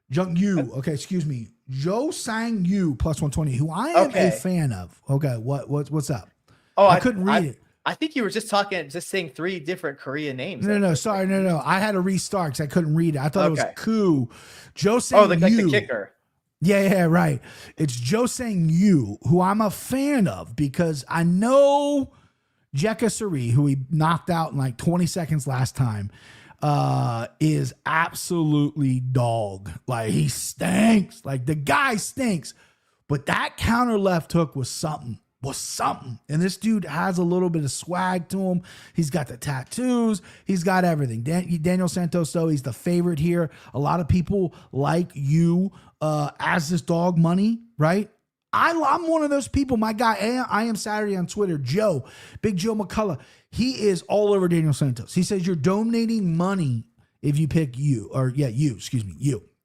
Jung Yu. Okay, excuse me. Joe Sang Yu +120, who I am a fan of. Okay, what's up? Oh, I couldn't read it. I think you were just saying 3 different Korean names. No, sorry, no. I had to restart because I couldn't read it. I thought it was Ku. Joe Sang Yu. Like the kicker. Yeah, right. It's Joe Sang Yu, who I'm a fan of because I know Jekka Sari, who he knocked out in like 20 seconds last time, is absolutely dog. Like he stinks. Like the guy stinks. But that counter left hook was something. And this dude has a little bit of swag to him. He's got the tattoos. He's got everything. Daniel Santos, though, he's the favorite here. A lot of people like you as this dog money, right? I'm one of those people. My guy, I am Saturday on Twitter, Big Joe McCullough. He is all over Daniel Santos. He says you're donating money if you pick you.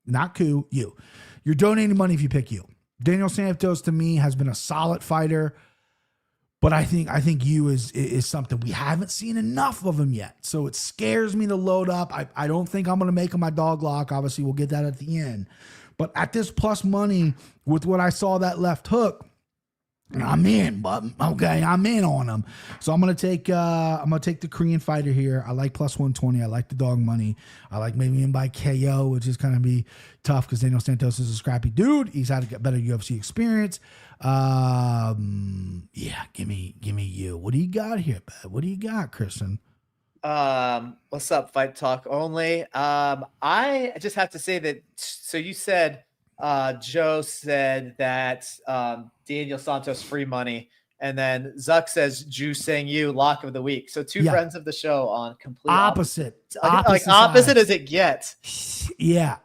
Not Ku, you. You're donating money if you pick you. Daniel Santos, to me, has been a solid fighter, but I think you is something we haven't seen enough of him yet. So it scares me to load up. I don't think I'm going to make him my dog lock. Obviously, we'll get that at the end. But at this plus money, with what I saw that left hook, I'm in, but okay, I'm in on him. So I'm gonna take the Korean fighter here. I like +120. I like the dog money. I like maybe in by KO, which is gonna be tough because Daniel Santos is a scrappy dude. He's had a better UFC experience. Yeah, give me you. What do you got here, bud? What do you got, Kristen? What's up, Fight Talk only? I just have to say that. So you said. Joe said that Daniel Santos free money, and then Zuck says Ju Sang Yu lock of the week. So two friends of the show on complete opposite as it gets. Yeah.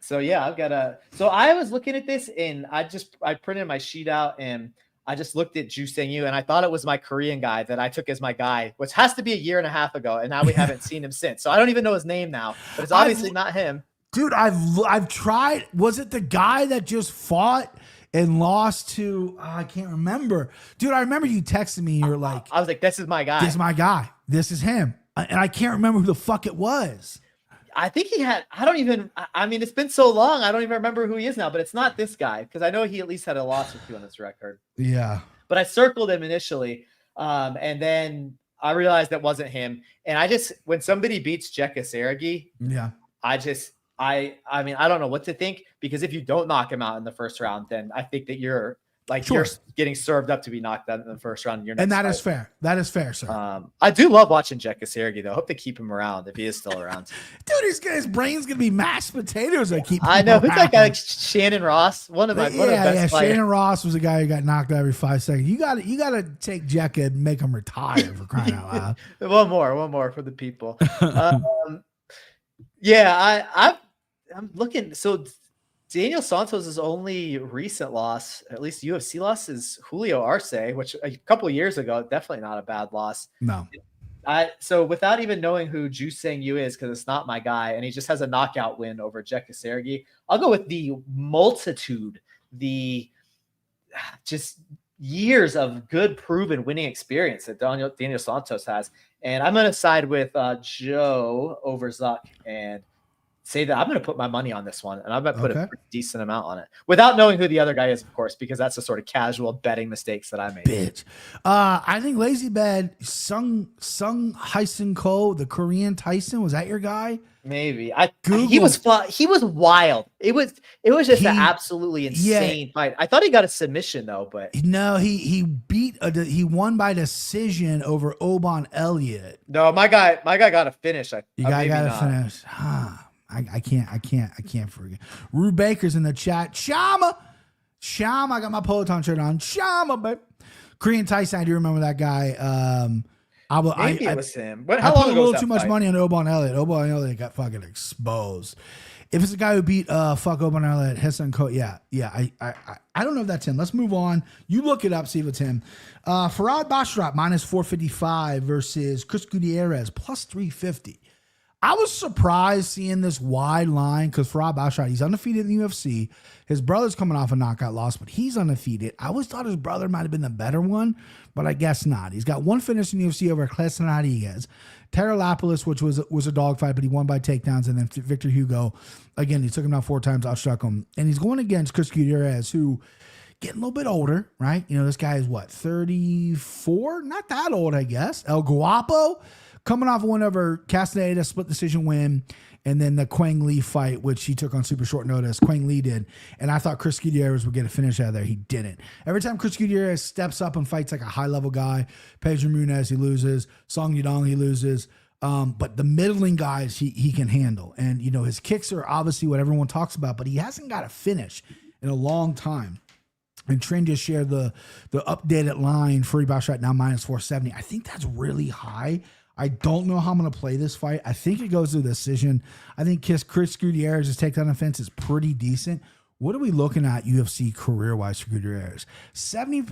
So yeah, I've got so I was looking at this and I printed my sheet out and I just looked at Ju Sang Yu and I thought it was my Korean guy that I took as my guy, which has to be a year and a half ago. And now we haven't seen him since. So I don't even know his name now, but it's obviously not him. Dude, I've tried. Was it the guy that just fought and lost to, I can't remember. Dude, I remember you texted me. You were like, I was like, this is my guy. This is my guy. This is him. And I can't remember who the fuck it was. I think he had, I mean, it's been so long. I don't even remember who he is now, but it's not this guy. Cause I know he at least had a loss or two on his record. Yeah. But I circled him initially. And then I realized that wasn't him. And when somebody beats Jekka Sergi, yeah, I mean, I don't know what to think, because if you don't knock him out in the first round, then I think that you're getting served up to be knocked out in the first round. And that is fair. That is fair, sir. I do love watching Jekka Sergi, though. I hope they keep him around if he is still around. Dude, his brain's gonna be mashed potatoes. I know. Who's that guy? Shannon Ross. One of the best players. Shannon Ross was a guy who got knocked out every 5 seconds. You gotta take Jekka and make him retire, for crying out loud. One more for the people. Yeah, I'm looking. So Daniel Santos' only recent loss, at least UFC loss, is Julio Arce, which a couple of years ago, definitely not a bad loss. No. So without even knowing who Ju Sang Yu is, because it's not my guy, and he just has a knockout win over Jekka Sergi, I'll go with the multitude, the just years of good proven winning experience that Daniel Santos has. And I'm going to side with Joe over Zuck and say that I'm going to put my money on this one, and I'm going to put a decent amount on it without knowing who the other guy is, of course, because that's the sort of casual betting mistakes that I made. Bitch. I think Lazy Bed, Sung Hyson Ko, the Korean Tyson, was that your guy? Maybe. He was wild. It was just an absolutely insane fight. I thought he got a submission though, but no, he won by decision over Obon Elliott. No, my guy got a finish. Got a finish. I can't forget. Rue Baker's in the chat. Shama, I got my Peloton shirt on. Shama, babe. Korean Tyson, I do remember that guy. Maybe it was him. How long ago? I put a little too much money on Obon Elliott. Obon Elliott got fucking exposed. If it's the guy who beat Obon Elliott, Hyson Ko, yeah. I don't know if that's him. Let's move on. You look it up, see if it's him. Farad Basharat minus 455 versus Chris Gutierrez plus 350. I was surprised seeing this wide line because Farad Basharat, he's undefeated in the UFC. His brother's coming off a knockout loss, but he's undefeated. I always thought his brother might have been the better one, but I guess not. He's got one finish in the UFC over Cleson Rodriguez. Terralapolis, which was a dogfight, but he won by takedowns. And then Victor Hugo, again, he took him down 4 times, outstruck him. And he's going against Chris Gutierrez, who getting a little bit older, right? You know, this guy is what, 34? Not that old, I guess. El Guapo, coming off a win over Castaneda, split decision win, and then the Quang Lee fight, which he took on super short notice. Quang Lee did, and I thought Chris Gutierrez would get a finish out of there. He didn't. Every time Chris Gutierrez steps up and fights like a high-level guy, Pedro Munez, he loses. Song Yadong, he loses. But the middling guys, he can handle. And, you know, his kicks are obviously what everyone talks about, but he hasn't got a finish in a long time. And Trent just shared the updated line for Basharat now minus 470. I think that's really high. I don't know how I'm going to play this fight. I think it goes to the decision. I think Chris Gutierrez's takedown offense is pretty decent. What are we looking at UFC career-wise for Gutierrez? 70%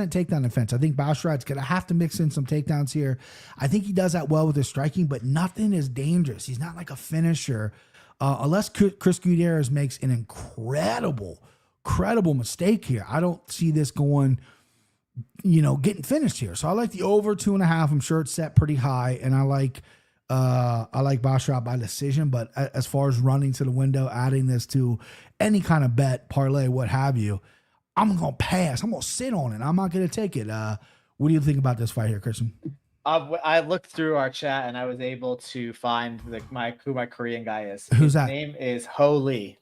takedown defense. I think Basharat's going to have to mix in some takedowns here. I think he does that well with his striking, but nothing is dangerous. He's not like a finisher. Unless Chris Gutierrez makes an incredible mistake here. I don't see this going, getting finished here. So I like the over 2.5. I'm sure it's set pretty high, and I like Basharat by decision. But as far as running to the window, adding this to any kind of bet, parlay, what have you, I'm gonna pass. I'm gonna sit on it. I'm not gonna take it. What do you think about this fight here, Christian? I looked through our chat and I was able to find who my Korean guy is. Who's that? His name is Ho Lee.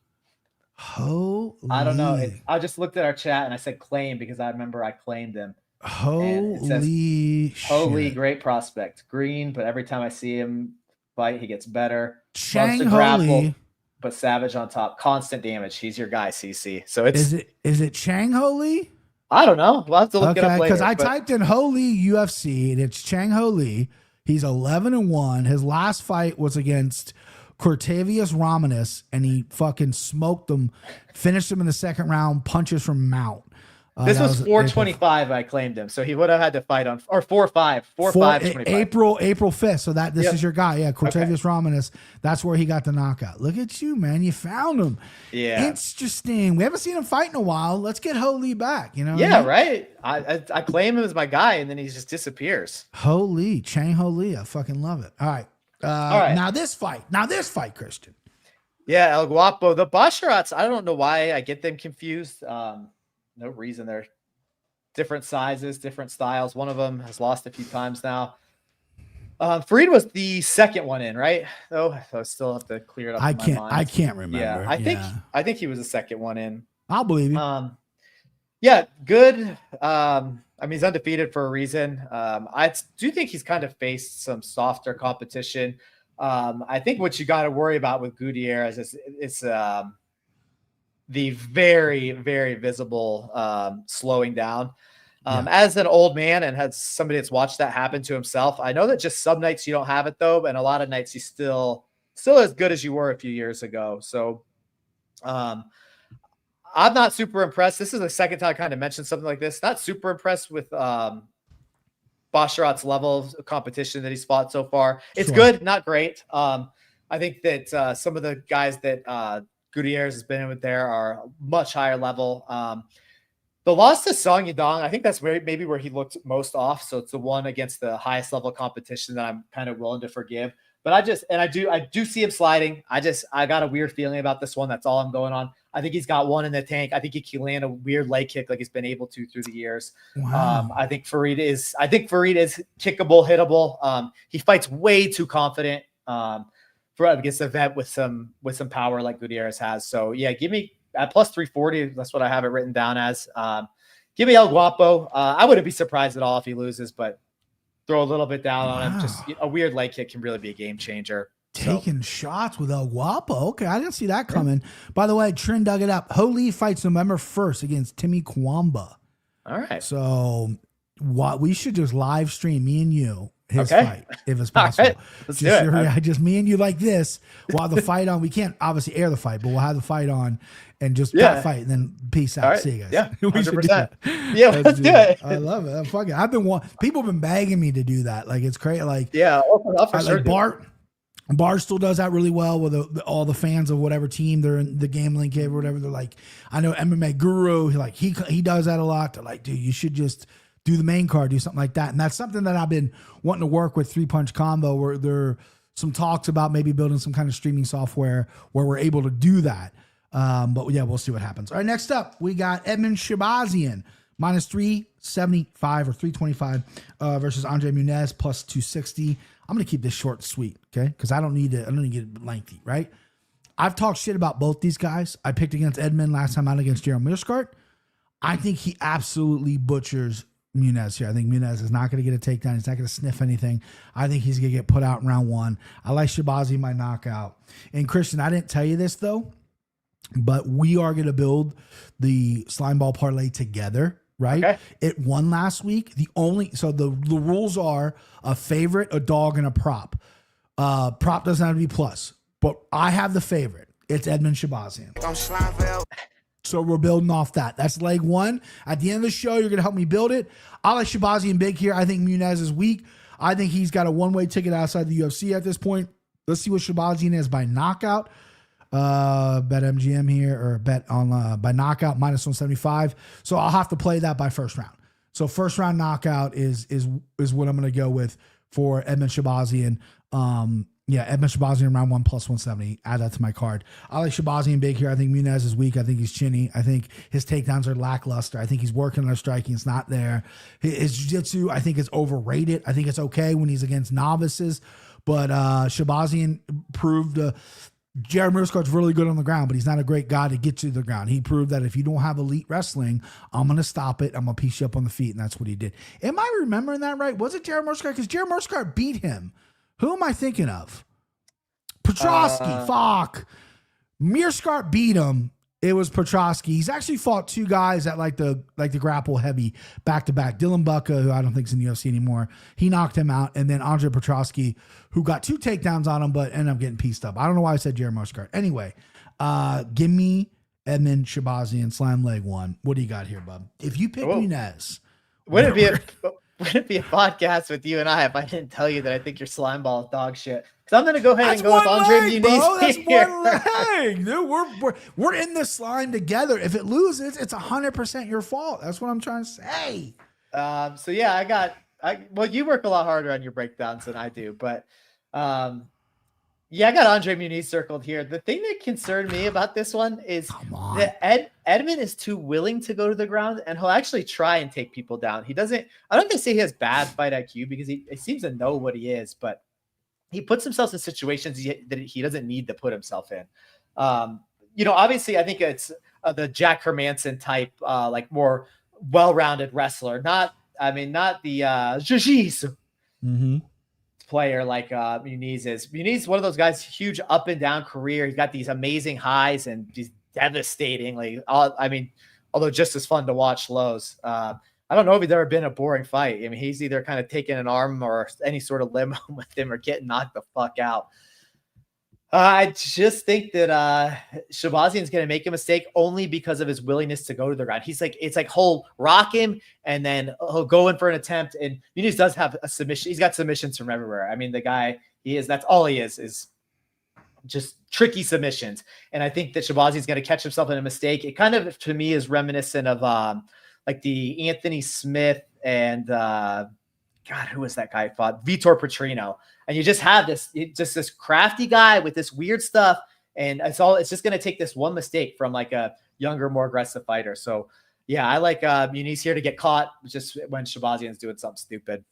I don't know. I just looked at our chat and I said claim because I remember I claimed him. Holy shit. Holy, great prospect. Green, but every time I see him fight, he gets better. Chang grapple, but savage on top. Constant damage. He's your guy, CC. So it's is it Chang Ho Lee? I don't know. We'll have to look it up later. Because I typed in Ho Lee UFC and it's Chang Ho Lee. He's 11-1. His last fight was against Cortavius Romanus, and he fucking smoked him, finished him in the second round, punches from Mount. This was 425. I claimed him, so he would have had to fight on or 4-5, 4-5, April 5th. So this is your guy, yeah. Cortavius Romanus. That's where he got the knockout. Look at you, man. You found him. Yeah, interesting. We haven't seen him fight in a while. Let's get Ho Lee back. You know? Yeah, right. I claim him as my guy, and then he just disappears. Ho Lee, Chang Ho Lee. I fucking love it. All right. All right. Now this fight, Christian. Yeah, El Guapo. The Basharats. I don't know why I get them confused. No reason. They're different sizes, different styles. One of them has lost a few times now. Fareed was the second one in, right? Oh, I still have to clear it up. I can't remember. Yeah, I think he was the second one in. I'll believe you. Yeah, good. I mean, he's undefeated for a reason. I do think he's kind of faced some softer competition. I think what you got to worry about with Gutierrez is the very, very visible slowing down. As an old man and has somebody that's watched that happen to himself, I know that just some nights you don't have it though, and a lot of nights you still as good as you were a few years ago. So I'm not super impressed. This is the second time I kind of mentioned something like this. Not super impressed with Basharat's level of competition that he's fought so far. It's good, not great. I think that some of the guys that Gutierrez has been in with there are much higher level. The loss to Song Yadong, I think that's maybe where he looked most off. So it's the one against the highest level competition that I'm kind of willing to forgive. But I do see him sliding. I got a weird feeling about this one. That's all I'm going on. I think he's got one in the tank. I think he can land a weird leg kick like he's been able to through the years. Wow. I think Fareed is kickable, hittable. He fights way too confident for against a vet with some power like Gutierrez has. So yeah, give me at plus 340. That's what I have it written down as. Give me El Guapo. I wouldn't be surprised at all if he loses, but throw a little bit down on him. Just a weird leg kick can really be a game changer. Taking shots with El Guapo. Okay, I didn't see that coming. By the way, Trin dug it up. Ho Lee fights November 1st against Timmy Kwamba. All right. So what we should just live stream me and you his fight if it's possible. Right. Let's do it. Just me and you like this while the fight on. We can't obviously air the fight, but we'll have the fight on and just fight and then peace out. All right. See you guys. Yeah, 100%. We should do that. Yeah, let's do it. I love it. I've been people have been begging me to do that. Like it's crazy. Like like Bart still does that really well with all the fans of whatever team they're in, the Gambling Cave or whatever. They're like, I know MMA Guru. He does that a lot. They're like, dude, you should just do the main card, do something like that. And that's something that I've been wanting to work with 3-Punch Combo, where there are some talks about maybe building some kind of streaming software where we're able to do that. But yeah, we'll see what happens. All right, next up, we got Edmund Shabazian, minus 375 or 325 versus Andre Muniz, plus 260. I'm going to keep this short and sweet, okay? Because I don't need to get it lengthy, right? I've talked shit about both these guys. I picked against Edmund last time out against Jaron Muskart. I think he absolutely butchers Muniz here. I think Muniz is not going to get a takedown. He's not going to sniff anything. I think he's going to get put out in round one. I like Shabazi by knockout. And Christian, I didn't tell you this though, but we are going to build the slime ball parlay together, right? Okay. It won last week. The rules are a favorite, a dog, and a prop. Prop doesn't have to be plus, but I have the favorite. It's Edmund Shabazian. So we're building off that. That's leg one. At the end of the show, you're going to help me build it. I like Shabazian big here. I think Muniz is weak. I think he's got a one-way ticket outside the UFC at this point. Let's see what Shabazian is by knockout. Bet MGM here, or bet on by knockout, minus 175. So I'll have to play that by first round. So first round knockout is what I'm going to go with for Edmund Shabazian. Edmund Shabazian round one plus 170. Add that to my card. I like Shabazian big here. I think Muniz is weak. I think he's chinny. I think his takedowns are lackluster. I think he's working on his striking. It's not there. His jiu-jitsu, I think, is overrated. I think it's okay when he's against novices, but Shabazian proved Jared Murskart's really good on the ground, but he's not a great guy to get to the ground. He proved that if you don't have elite wrestling, I'm going to stop it. I'm going to piece you up on the feet, and that's what he did. Am I remembering that right? Was it Jared Murskart? Because Jared Murskart beat him. Who am I thinking of? Petrosky. Fuck. Murskart beat him. It was Petrosky. He's actually fought two guys that like the grapple heavy back to back. Dylan Bucka, who I don't think is in the UFC anymore, he knocked him out, and then Andre Petrosky, who got 2 takedowns on him, but ended up getting pieced up. I don't know why I said Jared Murskart. Anyway, give me Edmund Shabazian, slam leg 1. What do you got here, bub? If you pick Nunez, Would it be a podcast with you and I if I didn't tell you that I think your slime ball is dog shit? Because I'm going to go ahead and go with Andre Muniz. Bro, that's here. one leg. Dude, we're in this line together. If it loses, it's 100% your fault. That's what I'm trying to say. So yeah, well, you work a lot harder on your breakdowns than I do, but yeah, I got Andre Muniz circled here. The thing that concerned me about this one is that Edmund is too willing to go to the ground, and he'll actually try and take people down. He doesn't. I don't think say he has bad fight IQ because he seems to know what he is, but he puts himself in situations that he doesn't need to put himself in. Obviously, I think it's the Jack Hermanson type, like more well-rounded wrestler. Not the jiu-jitsu player like Muniz is. Muniz, one of those guys, huge up and down career. He's got these amazing highs and these devastatingly, although just as fun to watch lows. I don't know if he's ever been a boring fight. I mean, he's either kind of taking an arm or any sort of limb with him or getting knocked the fuck out. I just think that Shabazian's going to make a mistake only because of his willingness to go to the ground. It's like he'll rock him and then he'll go in for an attempt. And Muniz does have a submission. He's got submissions from everywhere. I mean, the guy that's all he is just tricky submissions. And I think that Shabazian's going to catch himself in a mistake. It kind of, to me, is reminiscent of like the Anthony Smith and God, who was that guy fought? Vitor Petrino. And you just have this crafty guy with this weird stuff. And it's just going to take this one mistake from like a younger, more aggressive fighter. So yeah, I like Muniz here to get caught just when Shabazian's doing something stupid.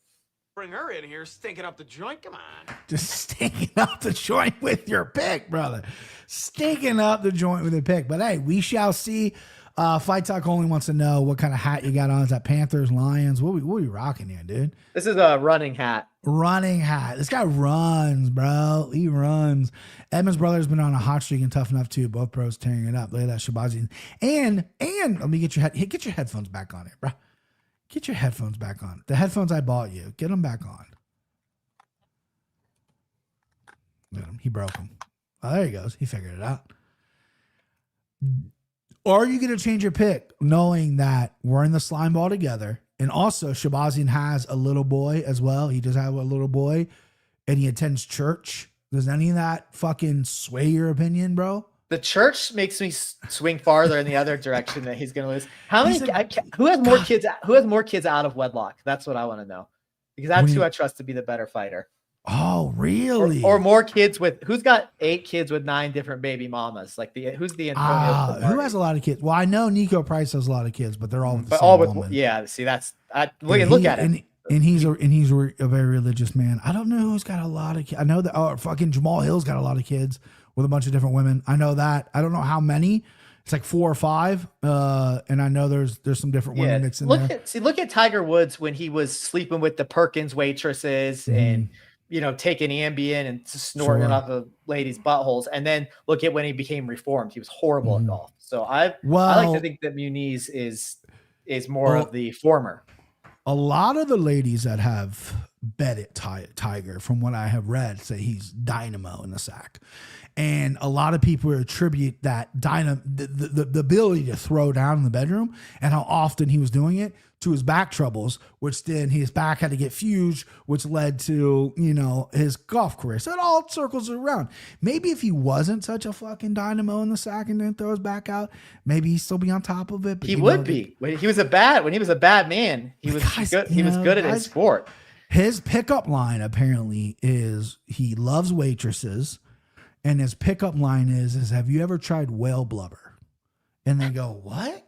Bring her in here, stinking up the joint. Come on. Just stinking up the joint with your pick, brother. Stinking up the joint with your pick. But hey, we shall see. Fight Talk only wants to know what kind of hat you got on. Is that Panthers, Lions? What are we rocking here, dude? This is a running hat. Running hat. This guy runs, bro. He runs. Edmund's brother's been on a hot streak and tough enough too. Both bros tearing it up. Look at that Shabazian. And let me get your headphones back on here, bro. Get your headphones back on. The headphones I bought you. Get them back on. Look at him. He broke them. Oh, there he goes. He figured it out. Are you going to change your pick knowing that we're in the slime ball together? And also Shabazian has a little boy as well. He does have a little boy and he attends church. Does any of that fucking sway your opinion, bro? The church makes me swing farther in the other direction that he's going to lose. Who has more kids? Who has more kids out of wedlock? That's what I want to know, because that's who I trust to be the better fighter. Oh, really? Or more kids who's got 8 kids with 9 different baby mamas? Like who's the Antonio? Who has a lot of kids? Well, I know Nico Price has a lot of kids, but they're all with the same woman. Yeah. See, look at it. And he's a very religious man. I don't know who's got a lot of kids. I know that fucking Jamal Hill's got a lot of kids with a bunch of different women. I know that. I don't know how many. It's like 4 or 5. And I know there's some different women mixed in there. Look at Tiger Woods when he was sleeping with the Perkins waitresses and taking Ambien and snorting off of ladies' buttholes. And then look at when he became reformed. He was horrible at golf. So I like to think that Muniz is more of the former. A lot of the ladies that have bet Tiger, from what I have read, say he's dynamo in the sack. And a lot of people attribute that the ability to throw down in the bedroom and how often he was doing it to his back troubles, which then his back had to get fused, which led to, his golf career. So it all circles around. Maybe if he wasn't such a fucking dynamo in the sack and didn't throw his back out, maybe he'd still be on top of it. But he would be. When he was a bad man, he was good. He was good at his sport. His pickup line apparently is he loves waitresses. And his pickup line is have you ever tried whale blubber? And they go, what?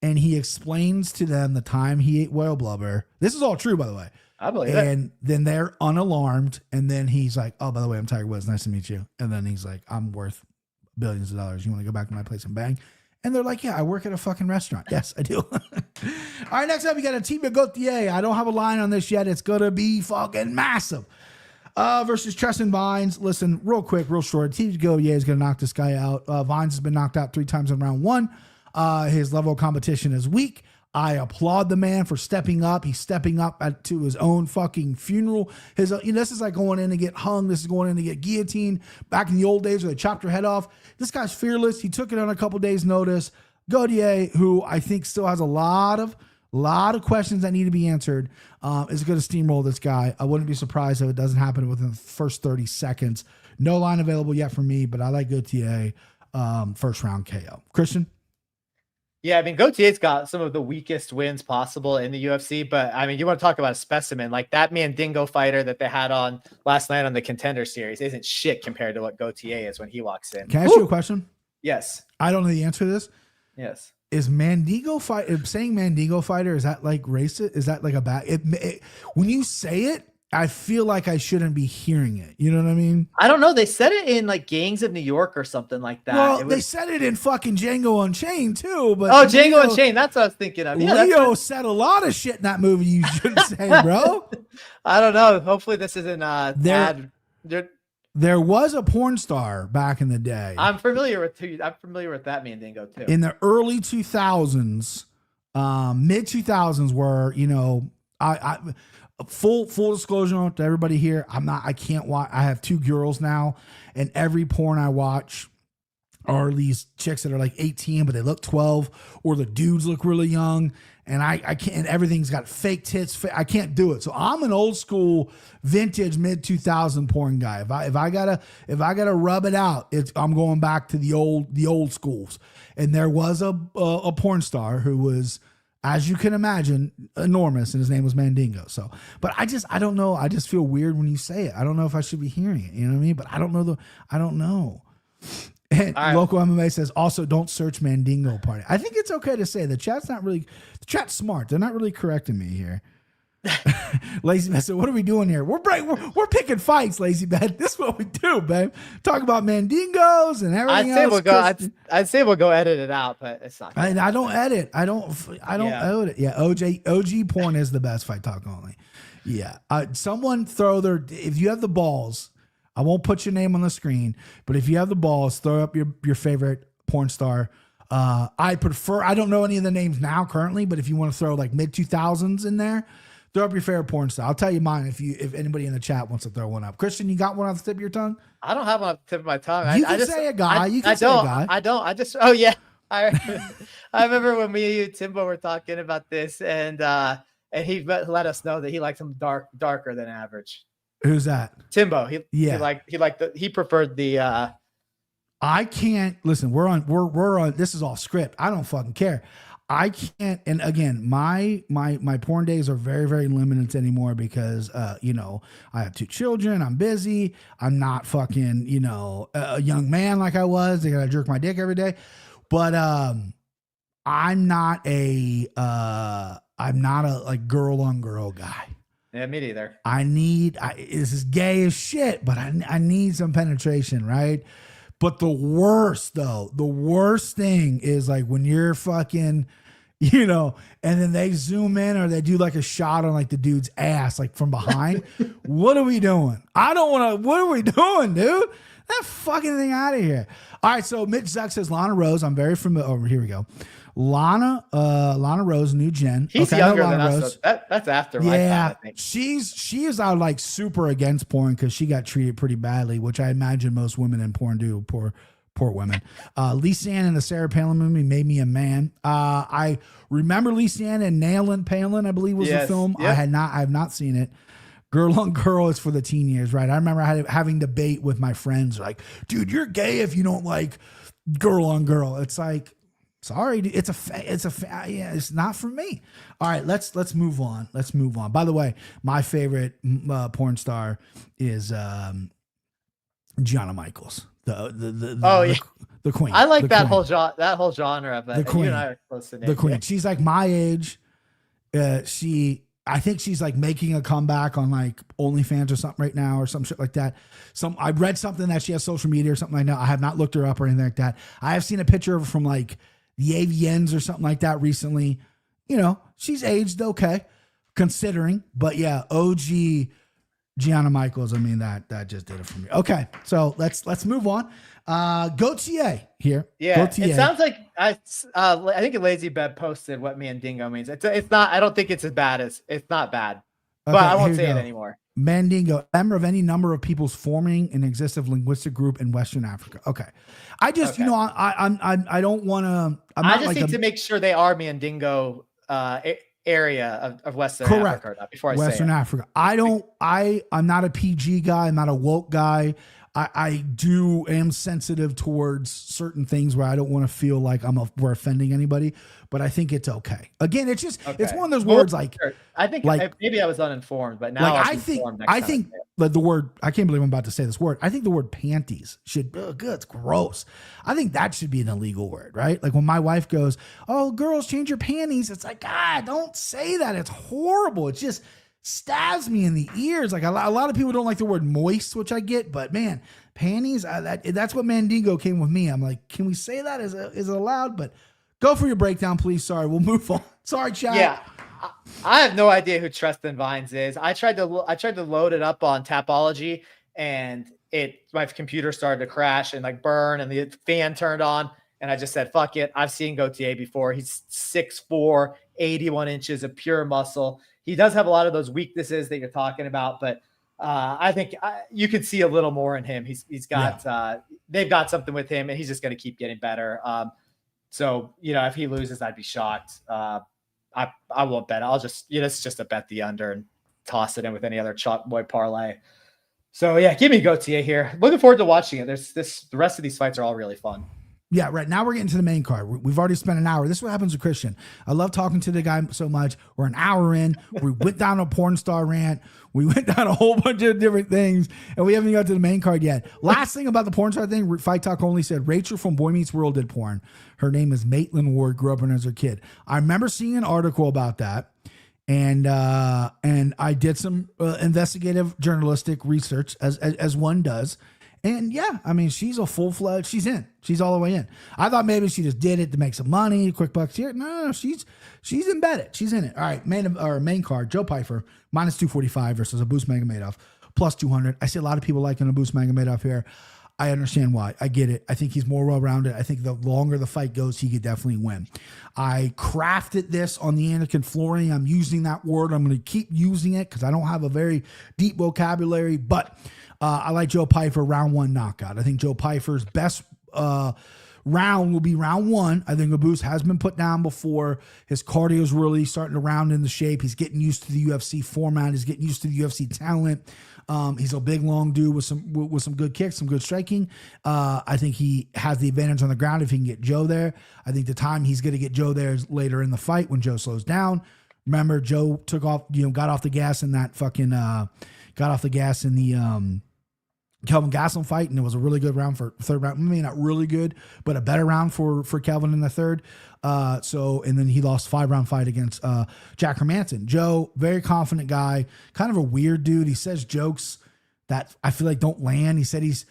And he explains to them the time he ate whale blubber. This is all true, by the way. I believe it. And then they're unalarmed. And then he's like, oh, by the way, I'm Tiger Woods. Nice to meet you. And then he's like, I'm worth billions of dollars. You want to go back to my place and bang? And they're like, yeah, I work at a fucking restaurant. Yes, I do. All right, next up, we got a Team Gauthier. I don't have a line on this yet. It's going to be fucking massive. Versus Treston Vines. Listen, real quick, real short. Team Gauthier is going to knock this guy out. Vines has been knocked out 3 times in round 1. His level of competition is weak. I applaud the man for stepping up. He's stepping up to his own fucking funeral. This is like going in to get hung. This is going in to get guillotined. Back in the old days where they chopped your head off. This guy's fearless. He took it on a couple days' notice. Gauthier, who I think still has a lot of questions that need to be answered, is going to steamroll this guy. I wouldn't be surprised if it doesn't happen within the first 30 seconds. No line available yet for me, but I like Gauthier first round KO. Christian? Yeah, I mean, Gauthier's got some of the weakest wins possible in the UFC, but I mean, you want to talk about a specimen, like that Mandingo fighter that they had on last night on the Contender Series isn't shit compared to what Gauthier is when he walks in. Can I ask you a question? Yes. I don't know the answer to this. Yes. Is Mandingo saying Mandingo fighter, is that like racist? Is that like a bad, when you say it, I feel like I shouldn't be hearing it. You know what I mean? I don't know. They said it in like Gangs of New York or something like that. Well, they said it in fucking Django Unchained too. But Django Unchained. That's what I was thinking of. Yeah, Leo said a lot of shit in that movie you shouldn't say, bro. I don't know. Hopefully this isn't bad. There was a porn star back in the day. I'm familiar with that Mandingo too. In the early 2000s, mid 2000s, where I full disclosure to everybody here, I can't watch. I have 2 girls now, and every porn I watch are these chicks that are like 18 but they look 12, or the dudes look really young, and I can't, and everything's got fake tits. I can't do it. So I'm an old school vintage mid 2000 porn guy. If I gotta rub it out, I'm going back to the old schools. And there was a porn star who was, as you can imagine, enormous, and his name was Mandingo. So, but I don't know. I just feel weird when you say it. I don't know if I should be hearing it. You know what I mean? But I don't know. And Local MMA says also don't search Mandingo party. I think it's okay to say the chat's smart. They're not really correcting me here. Lazy Man said, what are we doing here? We're picking fights, Lazy Man. This is what we do, babe. Talk about Mandingos and everything else. I'd say we'll go edit it out, but it's not. I don't edit. I don't edit. Yeah, OG porn is the best fight talk only. Yeah. Someone if you have the balls, I won't put your name on the screen, but if you have the balls, throw up your favorite porn star. I don't know any of the names now currently, but if you want to throw like mid 2000s in there, throw up your favorite porn star. I'll tell you mine if anybody in the chat wants to throw one up. Christian, you got one off the tip of your tongue? I don't have one off the tip of my tongue. You can say a guy. You can say a guy. I don't. Oh yeah. I remember when me and Timbo were talking about this, and he let us know that he likes them darker than average. Who's that? Timbo. He preferred the. I can't listen. We're on. This is off script. I don't fucking care. I can't. And again, my porn days are very, very limited anymore because, I have 2 children. I'm busy. I'm not fucking, a young man like I was. I gotta jerk my dick every day. But I'm not a like girl on girl guy. Yeah, me neither. This is gay as shit, but I need some penetration, right? But the worst thing is like when you're fucking, and then they zoom in or they do like a shot on like the dude's ass, like from behind. What are we doing? What are we doing, dude? That fucking thing out of here. All right. So Mitch Zuck says Lana Rose. I'm very familiar. Oh, here we go. Lana Rose, new gen. He's younger than us. So that's after. Yeah, I think. She is like super against porn because she got treated pretty badly, which I imagine most women in porn do. Poor women. Lisa Ann in the Sarah Palin movie made me a man. I remember Lisa Ann in Nailin' Palin, I believe was the film. Yep. I have not seen it. Girl on Girl is for the teen years, right? I remember having debate with my friends, like, dude, you're gay if you don't like Girl on Girl. It's like, sorry, dude, it's not for me. All right, let's move on. By the way, my favorite porn star is Gianna Michaels, the queen. I like that whole genre, but the queen. You and I are close to the queen. Yeah. She's like my age. I think she's like making a comeback on like OnlyFans or something right now or some shit like that. I read something that she has social media or something like that. I have not looked her up or anything like that. I have seen a picture of her from like the AVNs or something like that recently. She's aged okay, considering. But yeah, OG Gianna Michaels. I mean, that just did it for me. Okay, so let's move on. Gautier here. Yeah, Gautier. it sounds like I think Lazy Beb posted what Mandingo means. It's not. I don't think it's as bad as it's not bad, but I won't say it anymore. Mandingo, member of any number of peoples forming an existing linguistic group in Western Africa. Okay, I just I don't want to. I just need to make sure they are Mandingo area of Western Africa before I say Western Africa. I'm not a PG guy. I'm not a woke guy. I am sensitive towards certain things where I don't want to feel like we're offending anybody, but I think it's okay. Again, it's just it's one of those words like I think maybe I was uninformed, but now I think the word, I can't believe I'm about to say this word. I think the word panties should it's gross. I think that should be an illegal word, right? Like when my wife goes, "Oh, girls, change your panties." It's like, God, don't say that. It's horrible. It's just stabs me in the ears. Like a lot of people don't like the word moist, which I get, but man, panties, that's what Mandingo came with me. I'm like, can we say that? Is it allowed? But go for your breakdown, please. Sorry, we'll move on. Sorry, chat. Yeah, I have no idea who Tristan Vines is. I tried to load it up on Tapology, and my computer started to crash and like burn, and the fan turned on, and I just said, fuck it. I've seen Gautier before. He's 6'4", 81 inches of pure muscle. He does have a lot of those weaknesses that you're talking about, but I think you could see a little more in him. He's got they've got something with him, and he's just going to keep getting better. So if he loses, I'd be shocked. I won't bet. I'll just it's just a bet the under and toss it in with any other chalk boy parlay. So yeah, give me Gautier here. Looking forward to watching it. The rest of these fights are all really fun. Yeah, right. Now we're getting to the main card. We've already spent an hour. This is what happens with Christian. I love talking to the guy so much. We're an hour in. We went down a porn star rant. We went down a whole bunch of different things, and we haven't got to the main card yet. Last thing about the porn star thing, Fight Talk only said Rachel from Boy Meets World did porn. Her name is Maitland Ward, grew up in as a kid. I remember seeing an article about that, and I did some investigative journalistic research, as one does. And yeah, I mean, she's a full-fledged, she's in. She's all the way in. I thought maybe she just did it to make some money, quick bucks here. No, she's embedded. She's in it. All right, main card, Joe Pyfer, minus 245 versus Abus Magomedov, plus 200. I see a lot of people liking Abus Magomedov here. I understand why. I get it. I think he's more well-rounded. I think the longer the fight goes, he could definitely win. I crafted this on the Anakin flooring. I'm using that word. I'm going to keep using it because I don't have a very deep vocabulary, but I like Joe Pyfer round one knockout. I think Joe Pyfer's best round will be round one. I think Abus has been put down before. His cardio is really starting to round into shape. He's getting used to the UFC format. He's getting used to the UFC talent. He's a big, long dude with some good kicks, some good striking. I think he has the advantage on the ground if he can get Joe there. I think the time he's going to get Joe there is later in the fight when Joe slows down. Remember, Joe took off, got off the gas in that fucking, got off the gas in the Kelvin Gastelum fight, and it was a really good round for third round. Maybe not really good, but a better round for Kelvin in the third. And then he lost 5-round fight against Jack Hermanson. Joe, very confident guy, kind of a weird dude. He says jokes that I feel like don't land. He said he's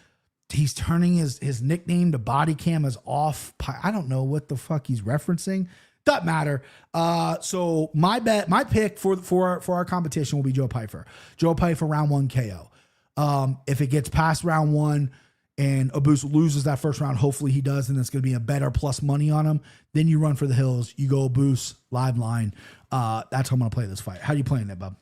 turning his nickname to Body Cam as off. I don't know what the fuck he's referencing. Doesn't matter. So my pick for our competition will be Joe Pyfer. Joe Pyfer round one KO. If it gets past round one and Abus loses that first round, hopefully he does, and it's going to be a better plus money on him. Then you run for the hills. You go Abus, live line. That's how I'm going to play this fight. How are you playing it, bub?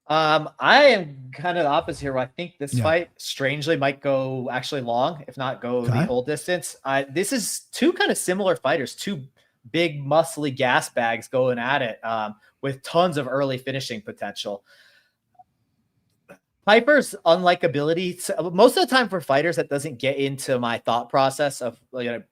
I am kind of the opposite here. I think this fight strangely might go actually long, if not go the whole distance. This is two kind of similar fighters, two big muscly gas bags going at it with tons of early finishing potential. Piper's unlikability, most of the time for fighters, that doesn't get into my thought process of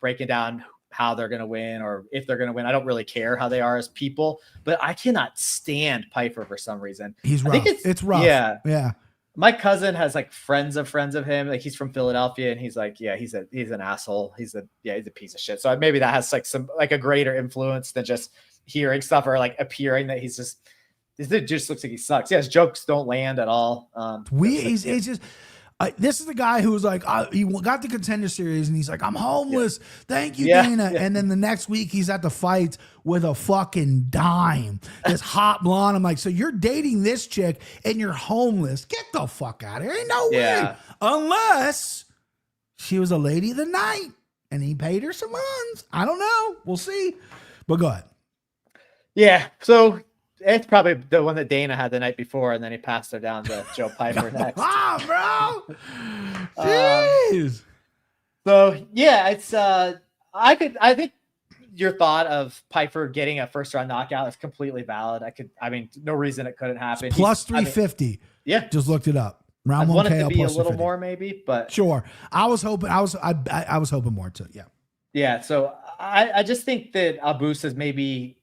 breaking down how they're going to win or if they're going to win. I don't really care how they are as people, but I cannot stand Pyfer for some reason. He's rough. It's rough. Yeah. My cousin has like friends of him. Like he's from Philadelphia, and he's like, yeah, he's an asshole. He's a piece of shit. So maybe that has like a greater influence than just hearing stuff or like appearing that he's just. It just looks like he sucks. Yeah, his jokes don't land at all. He's just. This is the guy who was like, he got the Contender Series, and he's like, I'm homeless. Yeah. Thank you, Dana. Yeah. And then the next week, he's at the fights with a fucking dime. This hot blonde. I'm like, so you're dating this chick, and you're homeless? Get the fuck out of here. Ain't no way. Unless she was a lady of the night, and he paid her some runs. I don't know. We'll see. But go ahead. Yeah. So it's probably the one that Dana had the night before, and then he passed her down to Joe Piper next. Bro. Jeez. So yeah, it's I think your thought of Piper getting a first round knockout is completely valid. I mean, no reason it couldn't happen. It's plus 350. Yeah. Just looked it up. Round I one wanted KO to be a plus little 350. more maybe, but sure. I was hoping more too. Yeah. Yeah. So I just think that Abus is maybe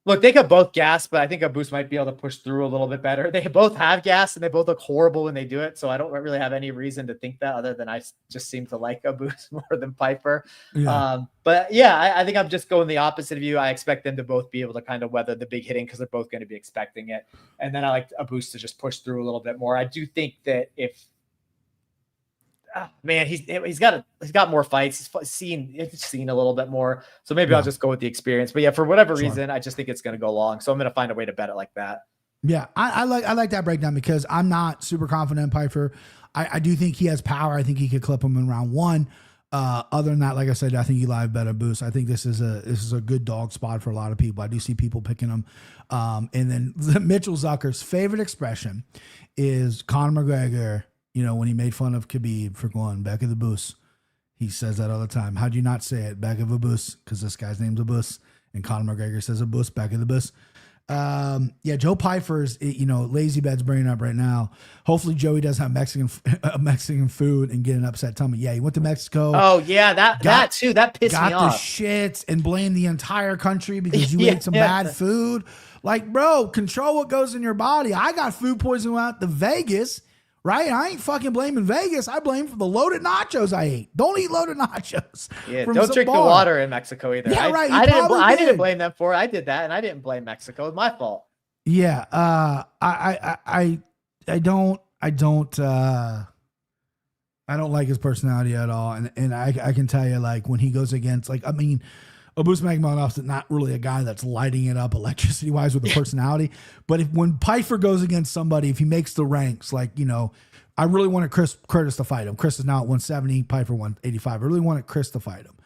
look, they could both gas, but I think Abus might be able to push through a little bit better. They both have gas and they both look horrible when they do it. So I don't really have any reason to think that other than I just seem to like Abus more than Piper. Yeah. But yeah, I think I'm just going the opposite of you. I expect them to both be able to kind of weather the big hitting because they're both going to be expecting it. And then I like Abus to just push through a little bit more. I do think that if, man, he's got more fights. He's seen a little bit more. So maybe I'll just go with the experience. But yeah, for whatever reason, I just think it's going to go long. So I'm going to find a way to bet it like that. Yeah, I like that breakdown because I'm not super confident in Piper. I do think he has power. I think he could clip him in round one. Other than that, like I said, I think he live bet a boost. I think this is a good dog spot for a lot of people. I do see people picking him. And then Mitchell Zucker's favorite expression is Conor McGregor. You know, when he made fun of Khabib for going back of the boost, he says that all the time. How'd you not say it? Back of a boost, because this guy's name's a boost, and Conor McGregor says a boost, back of the boost. Yeah, Joe Piper's, lazy bed's bringing up right now. Hopefully Joey does have Mexican food and get an upset tummy. Yeah, he went to Mexico. Oh yeah, that too. That pissed me off. Got the shits and blamed the entire country because you ate some bad food. Like, bro, control what goes in your body. I got food poisoning out to Vegas. Right? I ain't fucking blaming Vegas. I blame for the loaded nachos I ate. Don't eat loaded nachos. Yeah, don't drink the water in Mexico either. Yeah, right. I didn't blame them for it. I did that, and I didn't blame Mexico. It was my fault. Yeah. I don't like his personality at all. And I can tell you, like, when he goes against, like, I mean, Abus Magmanov's not really a guy that's lighting it up electricity wise with a personality. But when Piper goes against somebody, if he makes the ranks, like, I really wanted Chris Curtis to fight him. Chris is now at 170, Piper 185. I really wanted Chris to fight him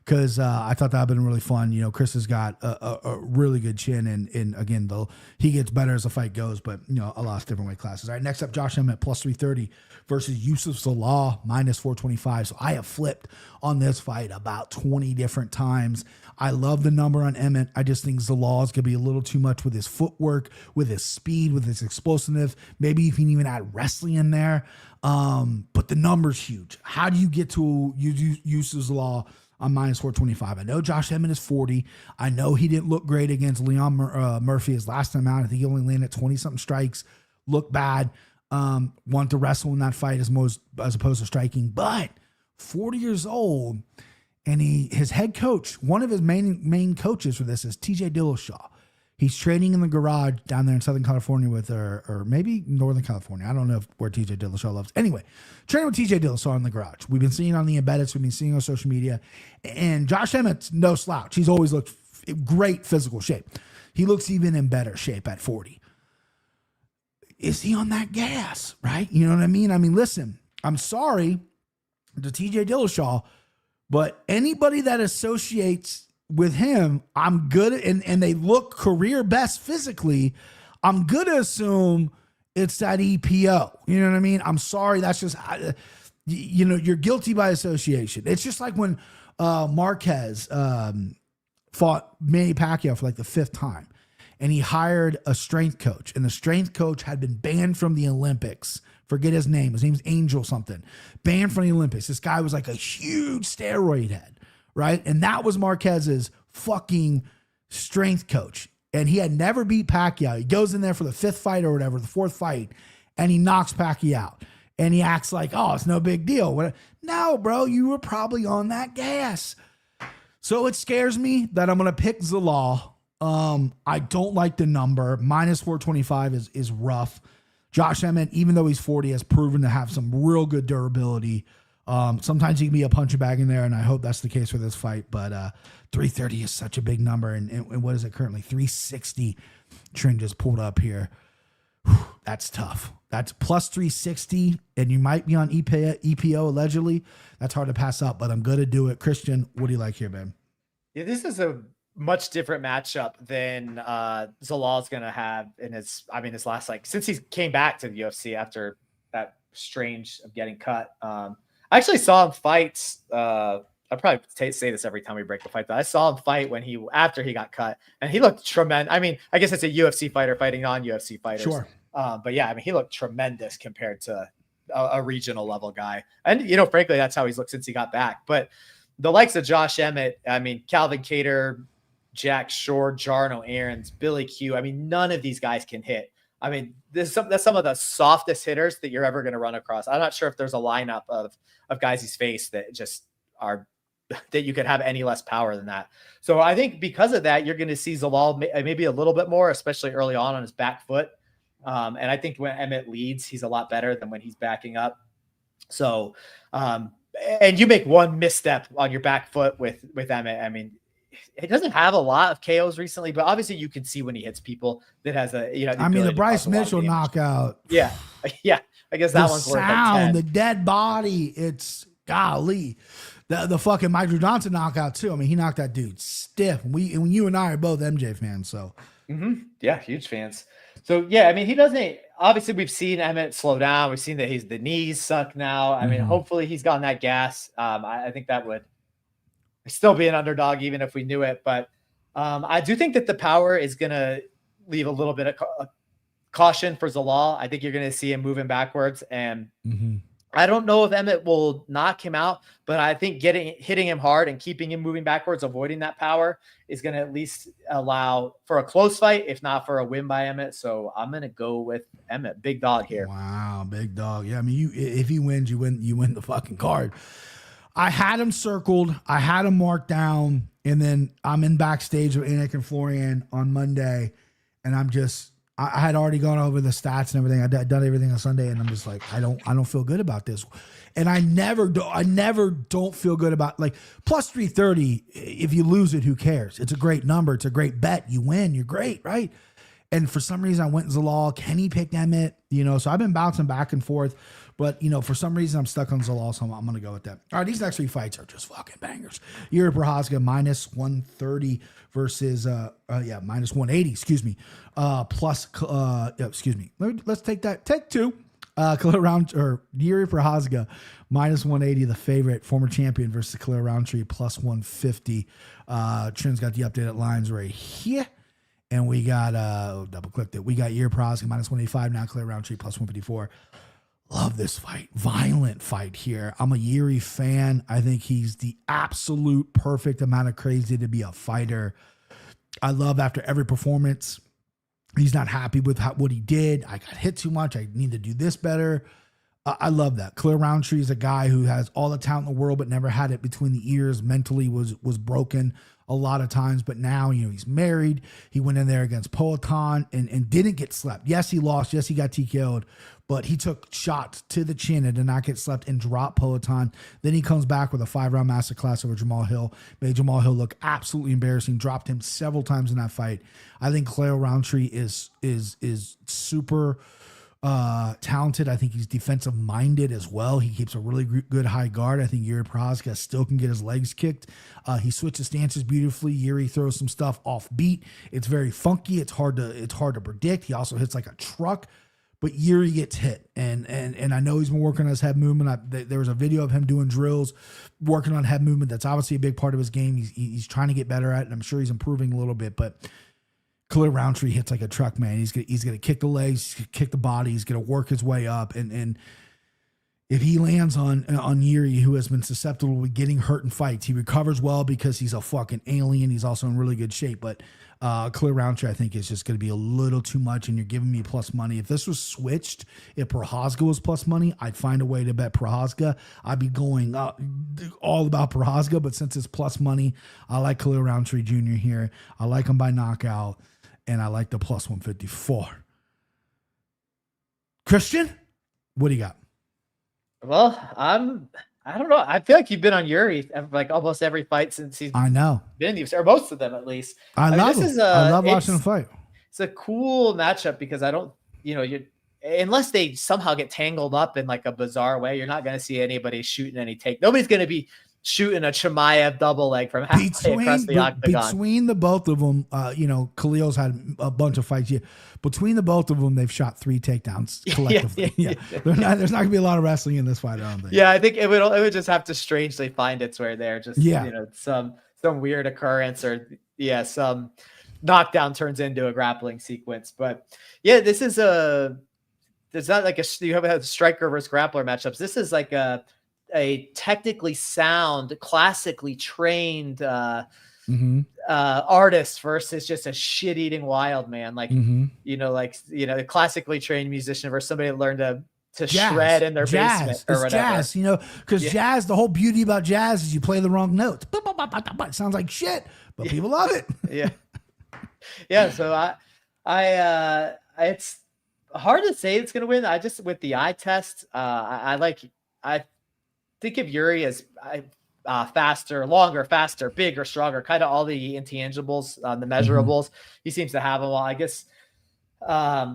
because I thought that would have been really fun. Chris has got a really good chin, and again, though, he gets better as the fight goes, but a lot of different weight classes. All right, next up, Josh Emmett plus 330 versus Yusuf Salah minus 425. So I have flipped on this fight about 20 different times. I love the number on Emmett. I just think Zalaw's going to be a little too much with his footwork, with his speed, with his explosiveness. Maybe you can even add wrestling in there. But the number's huge. How do you get to Yusuf Zalal on minus 425? I know Josh Emmett is 40. I know he didn't look great against Leon Murphy his last time out. I think he only landed 20-something strikes. Looked bad. Want to wrestle in that fight as opposed to striking. But 40 years old, and his head coach, one of his main coaches for this is TJ Dillashaw. He's training in the garage down there in Southern California or maybe Northern California. I don't know where TJ Dillashaw lives. Anyway, training with TJ Dillashaw in the garage. We've been seeing on the embeddeds. We've been seeing on social media. And Josh Emmett's no slouch. He's always looked great physical shape. He looks even in better shape at 40. Is he on that gas, right? You know what I mean? I mean, listen, I'm sorry to TJ Dillashaw, but anybody that associates with him, I'm good, and they look career best physically, I'm going to assume it's that EPO. You know what I mean? I'm sorry. That's just, you're guilty by association. It's just like when Marquez fought Manny Pacquiao for like the 5th time, and he hired a strength coach, and the strength coach had been banned from the Olympics. Forget his name. His name's Angel something. Banned from the Olympics. This guy was like a huge steroid head, right? And that was Marquez's fucking strength coach. And he had never beat Pacquiao. He goes in there for the 5th fight or whatever, the 4th fight, and he knocks Pacquiao out. And he acts like, oh, it's no big deal. No, bro, you were probably on that gas. So it scares me that I'm going to pick Zalal. I don't like the number. Minus 425 is rough. Josh Emmett, even though he's 40, has proven to have some real good durability. Sometimes he can be a punching bag in there, and I hope that's the case for this fight. But 330 is such a big number, and what is it currently? 360. Trend just pulled up here. Whew, that's tough. That's plus 360, and you might be on EPO allegedly. That's hard to pass up, but I'm going to do it. Christian, what do you like here, man? Yeah, this is a much different matchup than Zalal's going to have in his last, like, since he came back to the UFC after that strange of getting cut. I actually saw him fight. I probably say this every time we break the fight, but I saw him fight after he got cut, and he looked tremendous. I mean, I guess it's a UFC fighter fighting non-UFC fighters. Sure. But yeah, I mean, he looked tremendous compared to a regional level guy. And, frankly, that's how he's looked since he got back. But the likes of Josh Emmett, I mean, Calvin Kattar, Jack Shore, Jarno Aarons, Billy Q. I mean, none of these guys can hit. I mean, that's some of the softest hitters that you're ever going to run across. I'm not sure if there's a lineup of guys he's faced that just are that you could have any less power than that. So I think because of that, you're going to see Zalal maybe a little bit more, especially early on his back foot. And I think when Emmett leads, he's a lot better than when he's backing up. So, and you make one misstep on your back foot with Emmett. I mean, he doesn't have a lot of KOs recently, but obviously you can see when he hits people that has a, the Bryce Mitchell knockout. Yeah. Yeah. I guess that one's worth like 10. The dead body. It's golly. The fucking Michael Johnson knockout too. I mean, he knocked that dude stiff. When you and I are both MJ fans, so yeah, huge fans. So yeah, I mean, he doesn't. Obviously, we've seen Emmett slow down. We've seen that the knees suck now. I mean, hopefully he's gotten that gas. I think that would still be an underdog even if we knew it. But I do think that the power is going to leave a little bit of caution for Zalal. I think you're going to see him moving backwards, and I don't know if Emmett will knock him out, but I think hitting him hard and keeping him moving backwards, avoiding that power, is going to at least allow for a close fight, if not for a win by Emmett. So I'm going to go with Emmett, big dog here. Wow, big dog. Yeah, I mean, if he wins, you win the fucking card. I had him circled, I had him marked down, and then I'm in backstage with Anik and Florian on Monday, and I had already gone over the stats and everything. I'd done everything on Sunday, and I'm just like, I don't feel good about this. And I never don't feel good about, like, plus 330. If you lose it, who cares? It's a great number. It's a great bet. You win, you're great, right? And for some reason, I went Zalal. Kenny picked Emmett, so I've been bouncing back and forth. But, for some reason, I'm stuck on Zalal, so I'm going to go with that. All right, these next three fights are just fucking bangers. Yuri Prochazka, minus 130 versus, minus 180, excuse me. Let's take that. Take two. Yuri Prochazka, minus 180, the favorite, former champion versus Khalil Roundtree, plus 150. Trin's got the updated lines right here. And we got, double clicked it. We got Yuri Prochazka, minus 185 now, Khalil Roundtree, plus 154. Love this fight. Violent fight here. I'm a Yuri fan. I think he's the absolute perfect amount of crazy to be a fighter. I love after every performance, he's not happy with what he did. I got hit too much. I need to do this better. I love that. Khalil Roundtree is a guy who has all the talent in the world, but never had it between the ears. Mentally was broken a lot of times, but now, he's married. He went in there against Poatan and didn't get slept. Yes, he lost. Yes, he got TKO'd, but he took shots to the chin and did not get slept and dropped Poatan. Then he comes back with a 5-round masterclass over Jamal Hill. Made Jamal Hill look absolutely embarrassing. Dropped him several times in that fight. I think Khalil Roundtree is super talented. I think he's defensive minded as well. He keeps a really good high guard. I think Yuri Prochazka still can get his legs kicked. He switches stances beautifully. Yuri throws some stuff off beat. It's very funky. It's hard to predict. He also hits like a truck, but Yuri gets hit. And I know he's been working on his head movement. There was a video of him doing drills, working on head movement. That's obviously a big part of his game. He's trying to get better at it. And I'm sure he's improving a little bit, but Khalil Roundtree hits like a truck, man. He's gonna kick the legs, kick the body. He's gonna work his way up, and if he lands on Yuri, who has been susceptible to getting hurt in fights, he recovers well because he's a fucking alien. He's also in really good shape, but Khalil Roundtree, I think, is just gonna be a little too much, and you're giving me plus money. If this was switched, if Prochazka was plus money, I'd find a way to bet Prochazka. I'd be going all about Prochazka, but since it's plus money, I like Khalil Roundtree Jr. here. I like him by knockout. And I like the plus 154. Christian, what do you got? Well, I don't know. I feel like you've been on Yuri like almost every fight since he's been in the UFC, or most of them at least. I love watching him fight. It's a cool matchup because I don't, unless they somehow get tangled up in like a bizarre way, you're not going to see anybody shooting any take. Nobody's going to be shooting a Chimaev double leg from halfway across the octagon. Between the both of them, Khalil's had a bunch of fights. Yeah, between the both of them, they've shot 3 takedowns collectively. There's not gonna be a lot of wrestling in this fight, I don't think. Yeah, I think it would just have to strangely find its way there. Just some weird occurrence or some knockdown turns into a grappling sequence. But yeah, this is there's not like you have a striker versus grappler matchups. This is like a technically sound, classically trained artist versus just a shit-eating wild man. Like, a classically trained musician versus somebody that learned to shred in their basement or whatever. Jazz, because jazz, the whole beauty about jazz is you play the wrong notes. It sounds like shit, but people love it. Yeah. So it's hard to say it's going to win. With the eye test, I think of Yuri as faster, longer, faster, bigger, stronger, kind of all the intangibles, the measurables. He seems to have them all. I guess I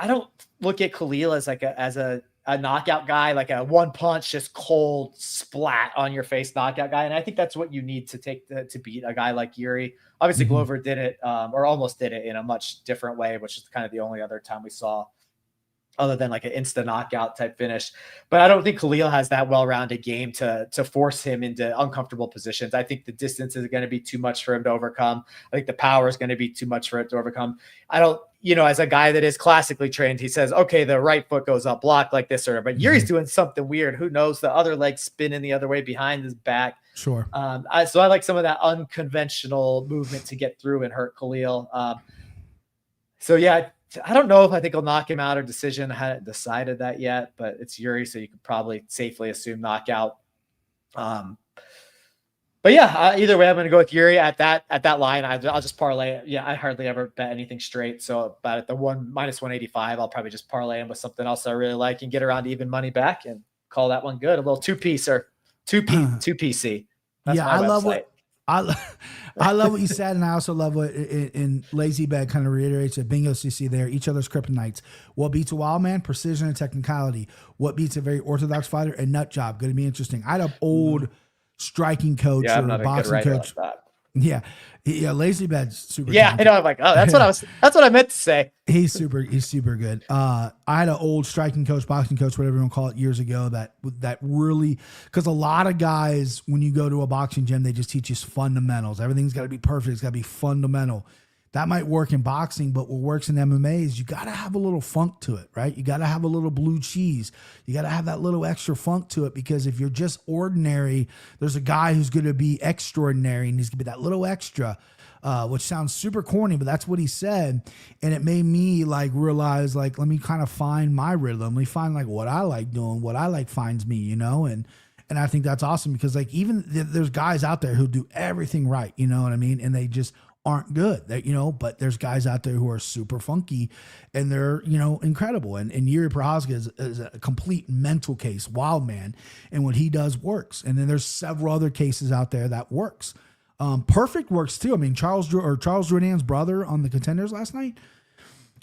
don't look at Khalil as like a knockout guy, like a one punch, just cold splat on your face knockout guy. And I think that's what you need to take to beat a guy like Yuri. Obviously, Glover did it or almost did it in a much different way, which is kind of the only other time we saw other than like an instant knockout type finish. But I don't think Khalil has that well-rounded game to force him into uncomfortable positions. I think the distance is going to be too much for him to overcome. I think the power is going to be too much for it to overcome. I don't, as a guy that is classically trained, he says, okay, the right foot goes up, block like this, but Yuri's doing something weird. Who knows? The other leg spinning the other way behind his back. Sure. So I like some of that unconventional movement to get through and hurt Khalil. I don't know if I think he'll knock him out or decision. I hadn't decided that yet, but it's Yuri, so you could probably safely assume knockout. But yeah, either way, I'm going to go with Yuri at that line. I'll just parlay it. Yeah, I hardly ever bet anything straight. So about at the -185, I'll probably just parlay him with something else I really like and get around even money back and call that one good. A little 2-piece 2PC. That's I love what I love what you said, and I also love what in Lazy Bag kind of reiterates it. Bingo CC there, each other's kryptonites. What beats a wild man? Precision and technicality. What beats a very orthodox fighter? A nut job. Going to be interesting. I had an old striking coach or a boxing coach. Like yeah, Lazy Bad's super. Yeah, talented. I know. I'm like, oh, that's what I meant to say. He's super good. I had an old striking coach, boxing coach, whatever you want to call it, years ago. That really, because a lot of guys, when you go to a boxing gym, they just teach you fundamentals. Everything's got to be perfect. It's got to be fundamental. That might work in boxing, but what works in MMA is you got to have a little funk to it, right? You got to have a little blue cheese. You got to have that little extra funk to it, because if you're just ordinary, there's a guy who's going to be extraordinary, and he's going to be that little extra, which sounds super corny, but that's what he said. And it made me like realize, like, let me kind of find my rhythm. Let me find like what I like doing, what I like finds me, and I think that's awesome, because like even there's guys out there who do everything right, you know what I mean? And they just aren't good, but there's guys out there who are super funky and they're, incredible. And Yuri Prochazka is a complete mental case, wild man. And what he does works. And then there's several other cases out there that works. Perfect works too. I mean, Charles Jourdain's brother on the Contenders last night,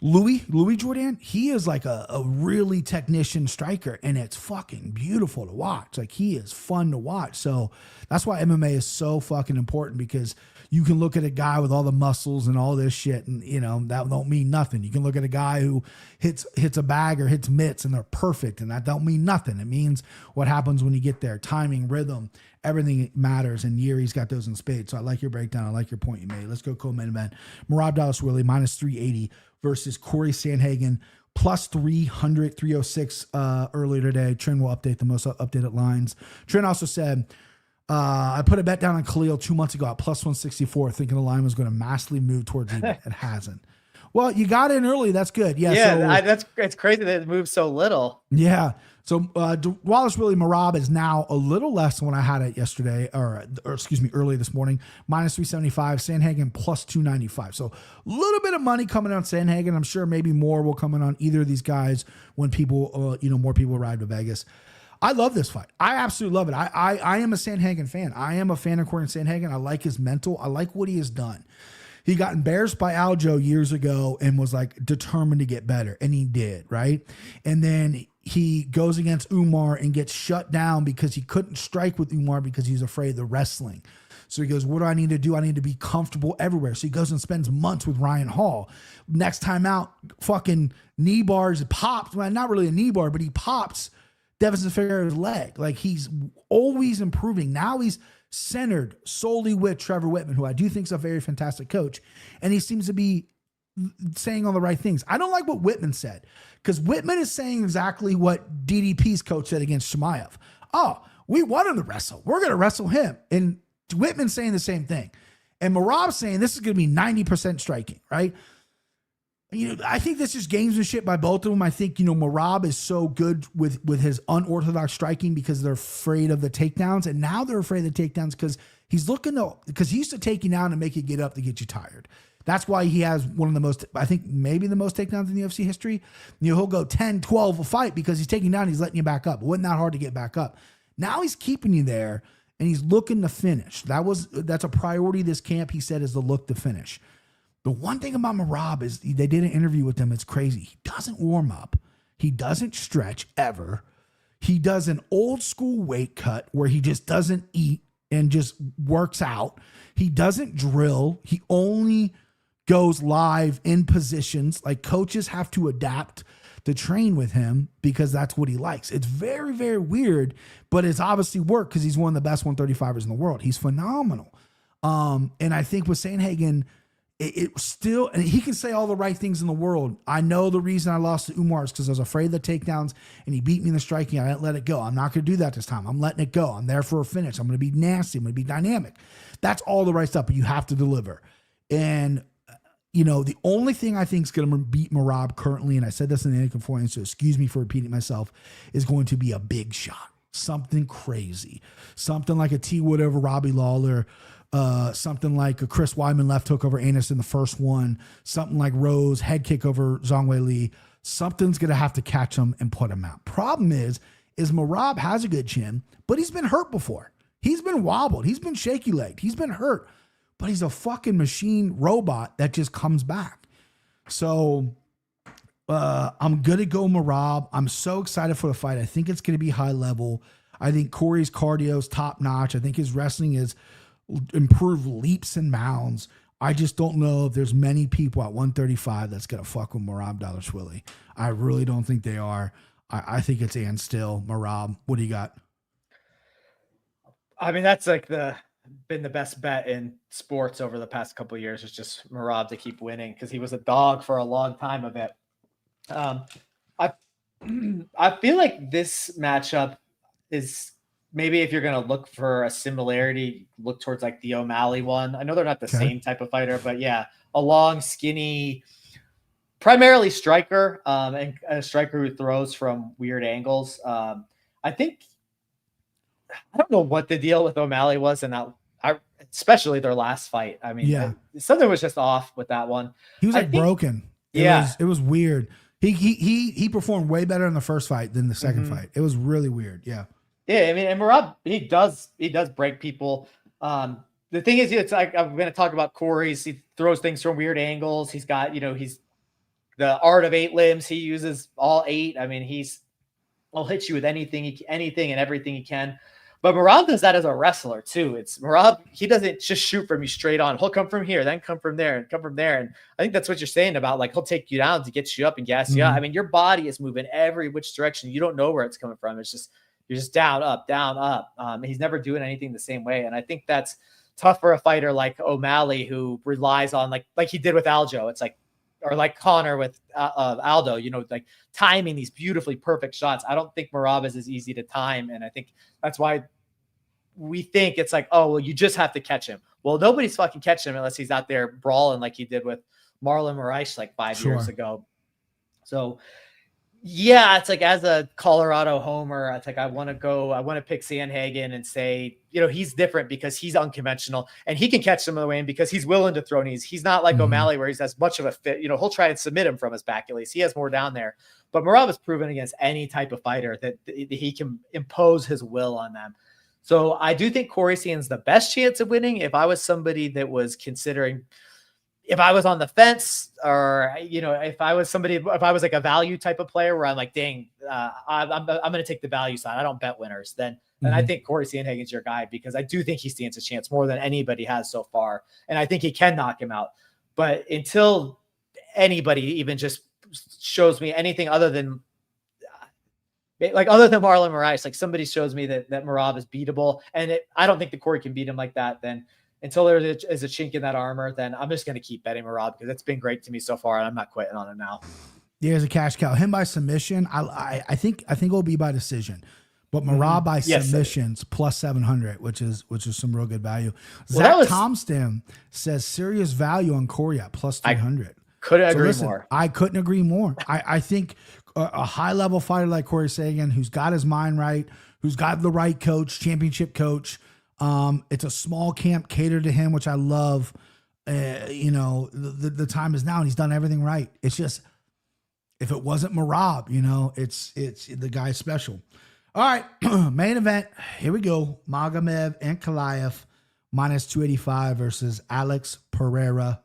Louis Jourdain, he is like a really technician striker, and it's fucking beautiful to watch. Like, he is fun to watch. So that's why MMA is so fucking important, because you can look at a guy with all the muscles and all this shit, and that don't mean nothing. You can look at a guy who hits a bag or hits mitts and they're perfect, and that don't mean nothing. It means what happens when you get there. Timing, rhythm, everything matters, and Yuri's got those in spades. So I like your breakdown. I like your point you made. Let's go co-main event. Merab Dallas-Willie -380 versus Corey Sandhagen +300, 306 earlier today. Trent will update the most updated lines. Trent also said, I put a bet down on Khalil 2 months ago at +164, thinking the line was going to massively move towards even. It hasn't. Well, you got in early. That's good. Yeah. It's crazy that it moves so little. Yeah. So Wallace-Willie Merab is now a little less than when I had it yesterday, or excuse me, early this morning, -375. Sandhagen +295. So a little bit of money coming on Sandhagen. I'm sure maybe more will come in on either of these guys when people, more people arrive to Vegas. I love this fight. I absolutely love it. I am a Sandhagen fan. I am a fan of Corey Sandhagen. I like his mental. I like what he has done. He got embarrassed by Aljo years ago and was like determined to get better. And he did, right? And then he goes against Umar and gets shut down because he couldn't strike with Umar because he's afraid of the wrestling. So he goes, what do I need to do? I need to be comfortable everywhere. So he goes and spends months with Ryan Hall. Next time out, fucking knee bars pops. Well, not really a knee bar, but he pops Devin Ferreira's leg. Like, he's always improving. Now he's centered solely with Trevor Whitman, who I do think is a very fantastic coach. And he seems to be saying all the right things. I don't like what Whitman said, because Whitman is saying exactly what DDP's coach said against Shemaev. Oh, we want him to wrestle. We're going to wrestle him. And Whitman's saying the same thing. And Merab's saying this is going to be 90% striking, right? You know, I think this is gamesmanship by both of them. I think, you know, Merab is so good with his unorthodox striking because they're afraid of the takedowns. And now they're afraid of the takedowns because because he used to take you down and make you get up to get you tired. That's why he has one of the most, I think maybe the most takedowns in the UFC history. You know, he'll go 10, 12 a fight because he's taking down, he's letting you back up. It wasn't that hard to get back up. Now he's keeping you there and he's looking to finish. That's a priority this camp, he said, is the look to finish. The one thing about Merab is they did an interview with him. It's crazy. He doesn't warm up. He doesn't stretch ever. He does an old school weight cut where he just doesn't eat and just works out. He doesn't drill. He only goes live in positions. Like, coaches have to adapt to train with him because that's what he likes. It's very, very weird, but it's obviously worked because he's one of the best 135ers in the world. He's phenomenal. And I think with Sandhagen, it still, and he can say all the right things in the world. I know the reason I lost to Umar is because I was afraid of the takedowns and he beat me in the striking. I didn't let it go. I'm not going to do that this time. I'm letting it go. I'm there for a finish. I'm going to be nasty. I'm going to be dynamic. That's all the right stuff, but you have to deliver. And, you know, the only thing I think is going to beat Merab currently, and I said this in the interview before, so excuse me for repeating myself, is going to be a big shot. Something crazy. Something like a T Wood over Robbie Lawler. Something like a Chris Weidman left hook over Anus in the first one, something like Rose head kick over Zhang Wei Li. Something's going to have to catch him and put him out. Problem is Merab has a good chin, but he's been hurt before. He's been wobbled. He's been shaky legged. He's been hurt, but he's a fucking machine robot that just comes back. So I'm going to go Merab. I'm so excited for the fight. I think it's going to be high level. I think Corey's cardio is top notch. I think his wrestling is improve leaps and bounds. I just don't know if there's many people at 135 that's going to fuck with Merab Dvalishvili. I really don't think they are. I think it's Ann Still, Merab. What do you got? I mean, that's like been the best bet in sports over the past couple of years. It's just Merab to keep winning because he was a dog for a long time of it. I feel like this matchup is, maybe if you're going to look for a similarity, look towards like the O'Malley one. I know they're not the same type of fighter, but yeah, a long, skinny, primarily striker, and a striker who throws from weird angles. I think, I don't know what the deal with O'Malley was in that, especially their last fight. I mean, something was just off with that one. He was like broken. It was weird. He performed way better in the first fight than the second fight. It was really weird. Yeah. Yeah, I mean, and Merab, he does break people. The thing is, it's like, I'm going to talk about Corey's. He throws things from weird angles. He's got, you know, he's the art of 8 limbs. He uses all 8. I mean, he'll hit you with anything and everything he can. But Merab does that as a wrestler too. It's Merab. He doesn't just shoot from you straight on. He'll come from here, then come from there, and come from there. And I think that's what you're saying about, like, he'll take you down to get you up and gas you up. I mean, your body is moving every which direction. You don't know where it's coming from. It's just, you're just down, up, down, up. He's never doing anything the same way. And I think that's tough for a fighter like O'Malley, who relies on like he did with Aljo. It's like, or like Connor with Aldo, you know, like timing these beautifully perfect shots. I don't think Merab is as easy to time. And I think that's why we think it's like, oh, well, you just have to catch him. Well, nobody's fucking catching him unless he's out there brawling like he did with Marlon Moraes like 5 years ago. So yeah, it's like, as a Colorado homer, it's like I want to pick Sandhagen and say, you know, he's different because he's unconventional and he can catch some of the way in because he's willing to throw knees. He's not like O'Malley where he's as much of a fit. You know, he'll try and submit him from his back at least. He has more down there. But Merab has proven against any type of fighter that he can impose his will on them. So I do think Corey Sand's the best chance of winning. If I was somebody that was considering if I was on the fence, or if I was like a value type of player where I'm like, dang, I'm going to take the value side. I don't bet winners. Then I think Corey Sandhagen's your guy, because I do think he stands a chance more than anybody has so far, and I think he can knock him out. But until anybody even just shows me anything other than Marlon Moraes, like somebody shows me that Merab is beatable, and I don't think the Corey can beat him like that, then until there is a chink in that armor, then I'm just going to keep betting Merab, because it's been great to me so far, and I'm not quitting on him now. There's a cash cow. Him by submission. I think it'll be by decision, but Merab by submissions plus 700, which is some real good value. Zach Tomston says serious value on Corey at plus 300. Couldn't agree more. I couldn't agree more. I think a high level fighter like Corey Sagan, who's got his mind right, who's got the right coach, championship coach. It's a small camp catered to him, which I love. The time is now, and he's done everything right. It's just, if it wasn't Merab, it's the guy's special. All right, main event. Here we go. Magomed Ankalaev minus 285 versus Alex Pereira.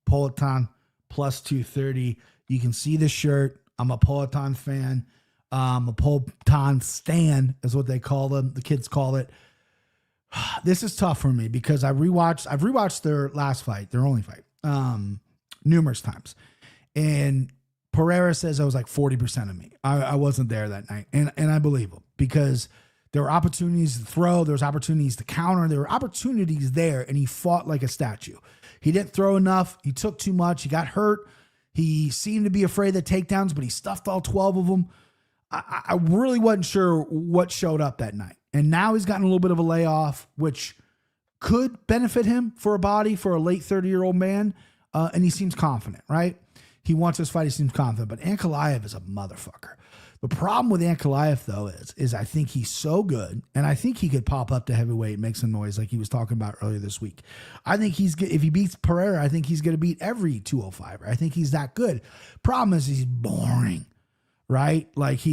Politan plus 230. You can see the shirt. I'm a Politan fan. A Politan stan is what they call them. The kids call it. This is tough for me because I've rewatched their last fight, their only fight, numerous times. And Pereira says I was like 40% of me. I wasn't there that night. And I believe him, because there were opportunities to throw, there was opportunities to counter, there were opportunities there, and he fought like a statue. He didn't throw enough. He took too much. He got hurt. He seemed to be afraid of takedowns, but he stuffed all 12 of them. I really wasn't sure what showed up that night. And now he's gotten a little bit of a layoff, which could benefit him for a late 30-year-old man. And he seems confident, right? He wants this fight. He seems confident. But Ankalaev is a motherfucker. The problem with Ankalaev, though, is I think he's so good, and I think he could pop up to heavyweight and make some noise like he was talking about earlier this week. I think if he beats Pereira, I think he's going to beat every 205er. I think he's that good. Problem is he's boring, right? Like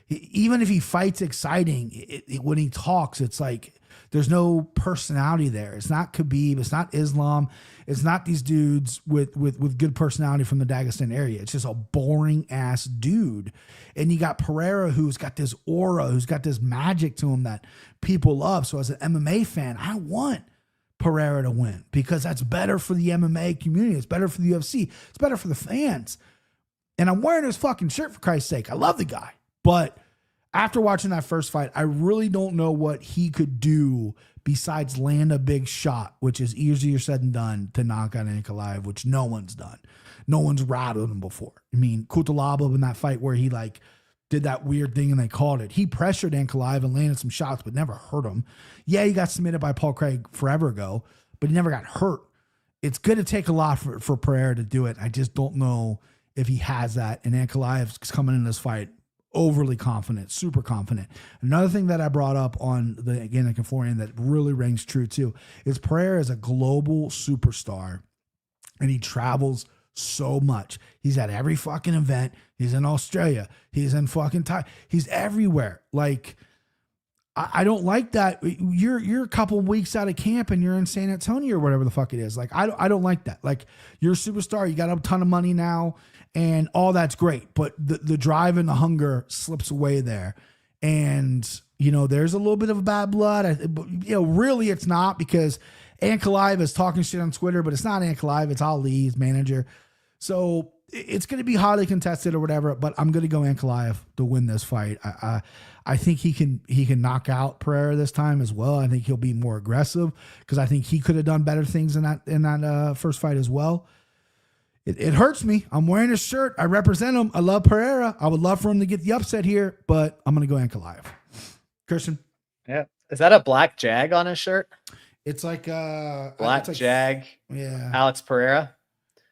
even if he fights exciting, when he talks, it's like there's no personality there. It's not Khabib. It's not Islam. It's not these dudes with good personality from the Dagestan area. It's just a boring ass dude. And you got Pereira, who's got this aura, who's got this magic to him that people love. So as an MMA fan, I want Pereira to win, because that's better for the MMA community. It's better for the UFC. It's better for the fans. And I'm wearing his fucking shirt, for Christ's sake. I love the guy. But after watching that first fight, I really don't know what he could do besides land a big shot, which is easier said than done to knock out Ankalaev, which no one's done. No one's rattled him before. I mean, Kutalaba in that fight where he did that weird thing and they called it. He pressured Ankalaev and landed some shots, but never hurt him. Yeah, he got submitted by Paul Craig forever ago, but he never got hurt. It's going to take a lot for Pereira to do it. I just don't know if he has that. And Ankalaev's coming in this fight overly confident, super confident. Another thing that I brought up on the Conflorian that really rings true too is Pereira is a global superstar, and he travels so much. He's at every fucking event. He's in Australia. He's in fucking Thailand. He's everywhere. Like, I don't like that. You're a couple weeks out of camp and you're in San Antonio or whatever the fuck it is. Like, I don't like that. Like, you're a superstar. You got a ton of money now and all that's great. But the drive and the hunger slips away there. And, there's a little bit of a bad blood. Really it's not, because Ankalaev is talking shit on Twitter, but it's not Ankalaev. It's Ali, his manager. So it's going to be highly contested or whatever, but I'm going to go Ankalaev to win this fight. I think he can knock out Pereira this time as well. I think he'll be more aggressive, because I think he could have done better things in that first fight as well. It hurts me. I'm wearing his shirt. I represent him. I love Pereira. I would love for him to get the upset here, but I'm going to go Ankalaev. Christian? Yeah. Is that a black Jag on his shirt? It's like black Jag. Yeah. Alex Pereira.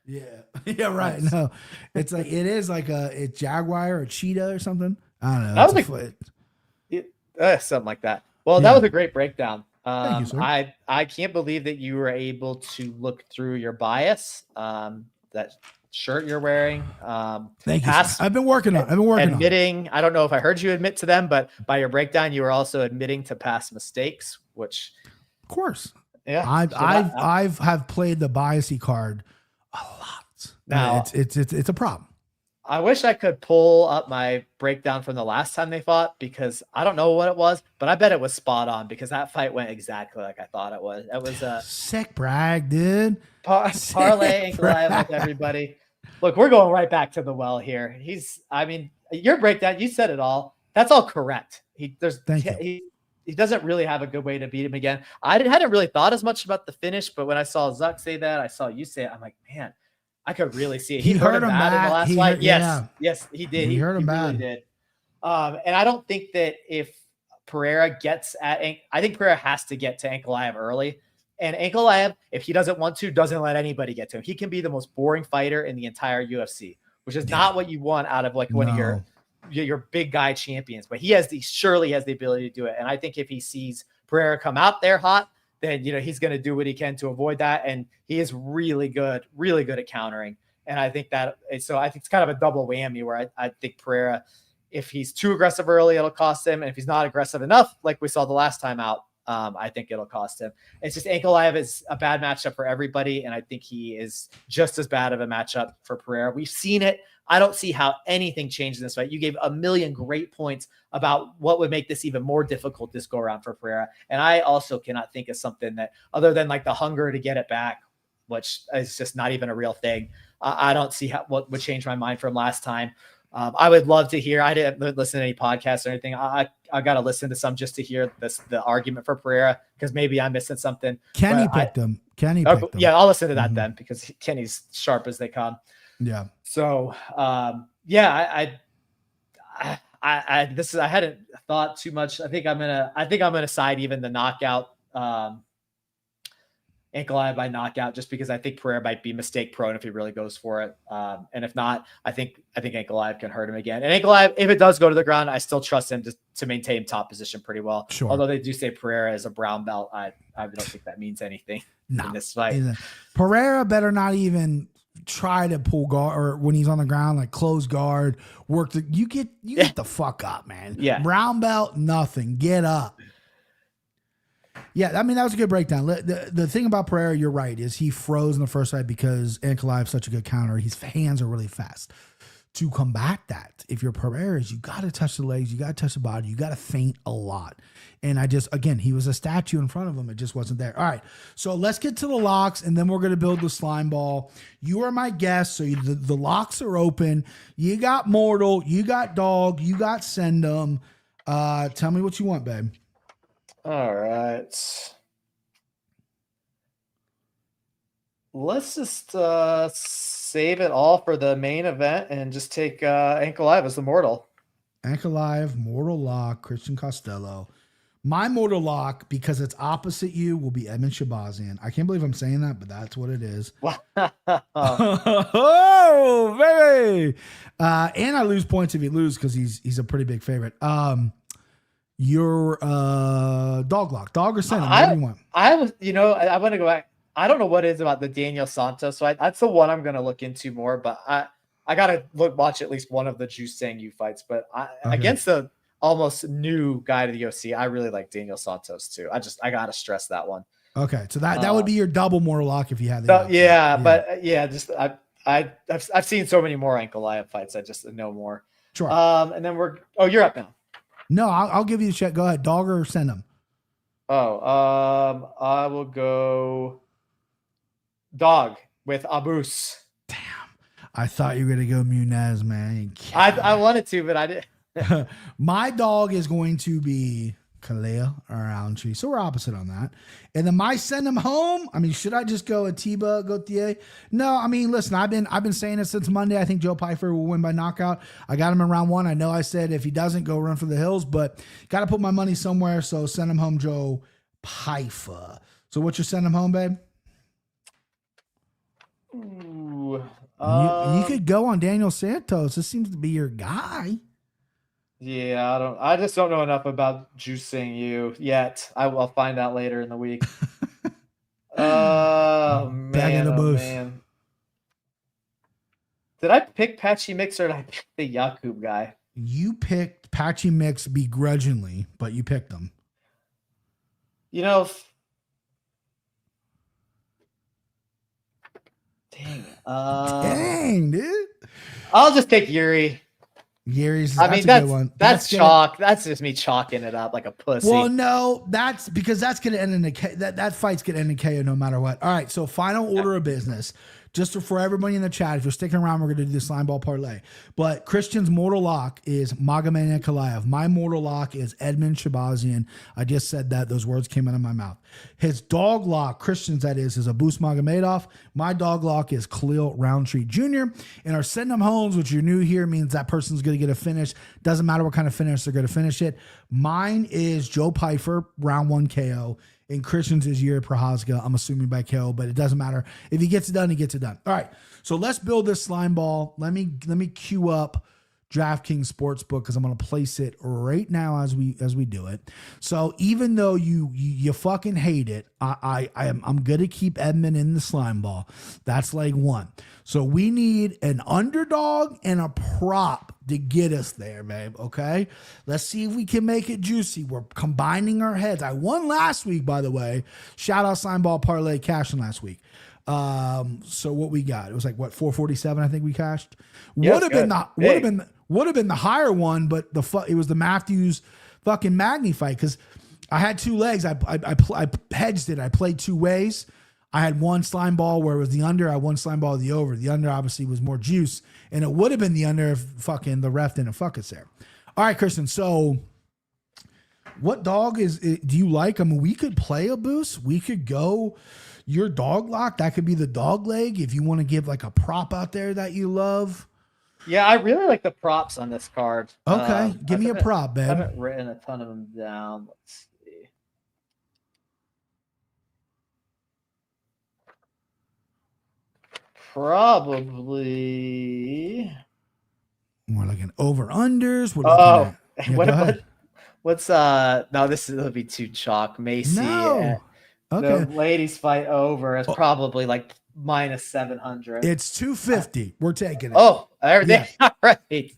Yeah. Yeah, right. No. It's like a jaguar or a cheetah or something. I don't know. That was something like that. Well, that was a great breakdown. Thank you, sir. I can't believe that you were able to look through your bias. That shirt you're wearing. Thank you. I've been working on admitting. I don't know if I heard you admit to them, but by your breakdown, you were also admitting to past mistakes, which, of course, yeah, I've played the biasy card A lot. Now, It's a problem. I wish I could pull up my breakdown from the last time they fought because I don't know what it was, but I bet it was spot on because that fight went exactly like I thought it was. It was a Sick brag, dude. parlay Ankalaev with everybody. Look, we're going right back to the well here. I mean, your breakdown, you said it all. That's all correct. He doesn't really have a good way to beat him again. I hadn't really thought as much about the finish, but when I saw Zuck say that, I saw you say it. I'm like, man, I could really see it. He hurt him bad in the last fight. Yes, he did. He hurt him bad. Really did. And I don't think that if Pereira gets I think Pereira has to get to Ankalaev early. And Ankalaev, if he doesn't want to, doesn't let anybody get to him. He can be the most boring fighter in the entire UFC, which is not what you want out of like one of your big guy champions. But he surely has the ability to do it. And I think if he sees Pereira come out there hot, then he's going to do what he can to avoid that. And he is really good at countering. And I think it's kind of a double whammy where I think Pereira, if he's too aggressive early, it'll cost him. And if he's not aggressive enough, like we saw the last time out, I think it'll cost him. It's just Ankalaev is a bad matchup for everybody. And I think he is just as bad of a matchup for Pereira. We've seen it. I don't see how anything changed in this fight. You gave a million great points about what would make this even more difficult this go around for Pereira. And I also cannot think of something that other than like the hunger to get it back, which is just not even a real thing. I don't see what would change my mind from last time. I would love to hear. I didn't listen to any podcasts or anything. I got to listen to some just to hear the argument for Pereira because maybe I'm missing something. Kenny picked him. Kenny picked him. Yeah, I'll listen to that then because Kenny's sharp as they come. Yeah. So I hadn't thought too much. I think I'm gonna side even the knockout. Ankalaev by knockout, just because I think Pereira might be mistake prone if he really goes for it. And if not, I think Ankalaev can hurt him again. And Ankalaev, if it does go to the ground, I still trust him to maintain top position pretty well. Sure. Although they do say Pereira is a brown belt, I don't think that means anything in this fight. Pereira better not even try to pull guard or when he's on the ground, like close guard, you get the fuck up, man. Yeah. Brown belt, nothing. Get up. Yeah, I mean, that was a good breakdown. The thing about Pereira, you're right, is he froze in the first fight because Ankalaev's such a good counter. His hands are really fast. To combat that, if you're Pereira, you got to touch the legs, you got to touch the body, you got to feint a lot. And again, he was a statue in front of him. It just wasn't there. All right, so let's get to the locks, and then we're going to build the slime ball. You are my guest, so the locks are open. You got Mortal, you got Dog, you got Sendum. Tell me what you want, babe. All right. Let's just save it all for the main event and just take Ankalaev as the mortal. Ankalaev, mortal lock, Christian Costello. My mortal lock, because it's opposite you, will be Edmund Shabazian. I can't believe I'm saying that, but that's what it is. Oh, baby. And I lose points if you lose because he's a pretty big favorite. Your dog lock, dog or Sendum? What do you want? I want to go back. I don't know what it is about the Daniel Santos. So that's the one I'm going to look into more. But I got to watch at least one of the Ju Sang Yu fights. But against the almost new guy to the UFC, I really like Daniel Santos too. I got to stress that one. Okay, so that would be your double mortal lock if you had that. Just I've seen so many more Ankalaev fights. I just know more. Sure. And then you're up now. No, I'll give you the check. Go ahead, dog or Sendum. I will go dog with Abus. Damn, I thought you were gonna go Munez, man. I wanted to, but I didn't. My dog is going to be Kalea or Roundtree, so we're opposite on that. And then my Sendum home. I mean, should I just go Atiba Gauthier? No, I mean, listen, I've been saying it since Monday. I think Joe Pyfer will win by knockout. I got him in round one. I know I said if he doesn't, go run for the hills, but got to put my money somewhere. So send him home, Joe Pyfer. So what's your Sendum home, babe? Ooh, you could go on Daniel Santos. This seems to be your guy. Yeah, I just don't know enough about Ju Sang Yu yet. I'll find out later in the week. Man. Did I pick Patchy Mix or did I pick the Yakub guy? You picked Patchy Mix begrudgingly, but you picked him. Dang. Dang, dude. I'll just take Yuri. Yuri's. That's a good one. That's chalk. That's just me chalking it up like a pussy. Well, no, that's because that's going to end in a that fight's going to end in KO no matter what. All right, so final order of business. Just for everybody in the chat, if you're sticking around, we're going to do the slime ball parlay. But Christian's mortal lock is Magomed Ankalaev. My mortal lock is Edmund Shabazian. I just said that. Those words came out of my mouth. His dog lock, Christian's that is Abus Magomedov. My dog lock is Khalil Roundtree Jr. And our send them homes, which you're new here, means that person's going to get a finish. Doesn't matter what kind of finish, they're going to finish it. Mine is Joe Pyfer, round 1 KO. And Christian's is Yuri Prochazka, I'm assuming by KO, but it doesn't matter. If he gets it done, he gets it done. All right, so let's build this slime ball. Let me queue up DraftKings Sportsbook because I'm going to place it right now as we do it. So even though you fucking hate it, I'm going to keep Edmund in the slime ball. That's leg 1. So we need an underdog and a prop to get us there, babe. Okay, let's see if we can make it juicy. We're combining our heads. I won last week, by the way. Shout out slime ball parlay cashing last week. So what we got? It was like what 447. I think we cashed. Would have been the higher one, but it was the Matthews fucking Magny fight because I had 2 legs. I hedged it. I played 2 ways. I had one slime ball where it was the under. I had one slime ball the over. The under obviously was more juice, and it would have been the under if fucking the ref didn't fuck us there. All right, Christian. So, what dog do you like? I mean, we could play a boost. We could go your dog lock. That could be the dog leg if you want to give like a prop out there that you love. Yeah, I really like the props on this card. Okay, give me a prop, babe. I haven't written a ton of them down. Let's see. Probably more like an over unders. What? What's no, it'll be too chalk. Macy. No. Okay. The ladies fight over is probably like minus 700. It's 250. We're taking it. Oh, everything. Yeah. All right.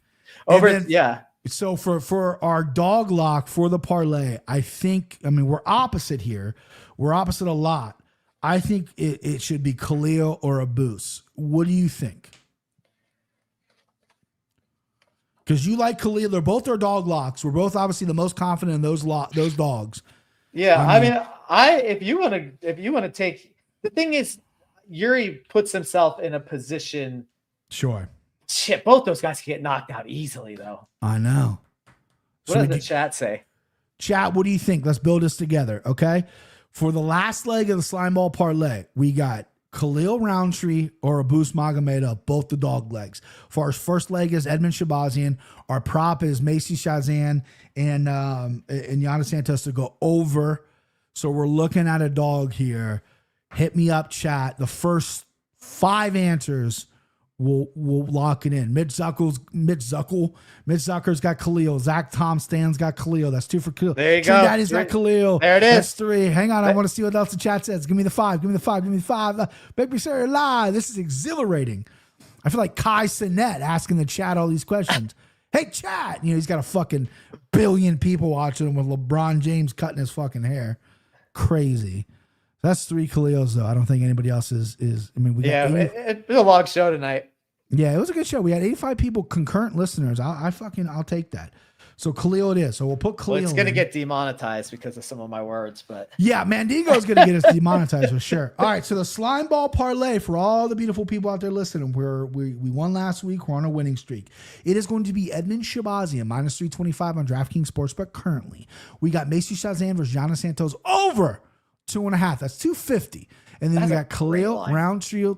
Over. Then, yeah. So for our dog lock for the parlay, we're opposite here. We're opposite a lot. I think it should be Khalil or Abus. What do you think? Because you like Khalil. They're both our dog locks. We're both obviously the most confident in those dogs. Yeah, if you want to take, the thing is, Yuri puts himself in a position. Sure. Shit, both those guys can get knocked out easily, though. I know. What does the chat say? Chat, what do you think? Let's build this together, okay? For the last leg of the slime ball parlay, we got Khalil Roundtree or Abus Magomedov, both the dog legs. For our first leg is Edmund Shabazian. Our prop is Macy Shazan and Yana Santos to go over. So we're looking at a dog here. Hit me up, chat. The first 5 answers we'll lock it in. Mitch Zucker's got Khalil. Zach Tom Stan's got Khalil. That's 2 for Khalil. There you go. Daddy's got Khalil. There it is. That's 3. Hang on, I want to see what else the chat says. Give me the 5. Give me the 5. Give me the 5. Make me say live. This is exhilarating. I feel like Kai Sinet asking the chat all these questions. Hey, chat. He's got a fucking billion people watching him with LeBron James cutting his fucking hair. Crazy. That's 3 Khalils, though. I don't think anybody else is. It was a long show tonight. Yeah, it was a good show. We had 85 people concurrent listeners. I'll take that. So Khalil it is. So we'll put Khalil. Well, it's going to get demonetized because of some of my words, but yeah, Mandigo's going to get us demonetized for sure. All right, so the slime ball parlay for all the beautiful people out there listening. We won last week. We're on a winning streak. It is going to be Edmund Shabazian minus 325 on DraftKings Sportsbook currently. We got Macy Shazan versus Yana Santos over 2.5. That's 250. And then we got Khalil Roundtree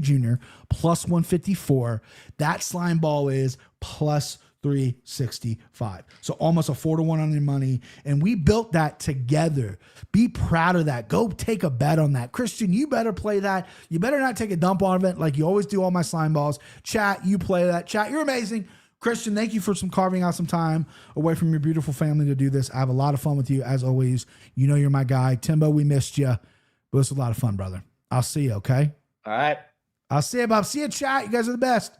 Jr. plus 154. That slime ball is plus 365. So almost a 4-1 on your money. And we built that together. Be proud of that. Go take a bet on that. Christian, you better play that. You better not take a dump on it like you always do all my slime balls. Chat, you play that. Chat, you're amazing. Christian, thank you for carving out some time away from your beautiful family to do this. I have a lot of fun with you as always. You know you're my guy. Timbo, we missed you. But it was a lot of fun, brother. I'll see you, okay? All right. I'll see you, Bob. See you, chat. You guys are the best.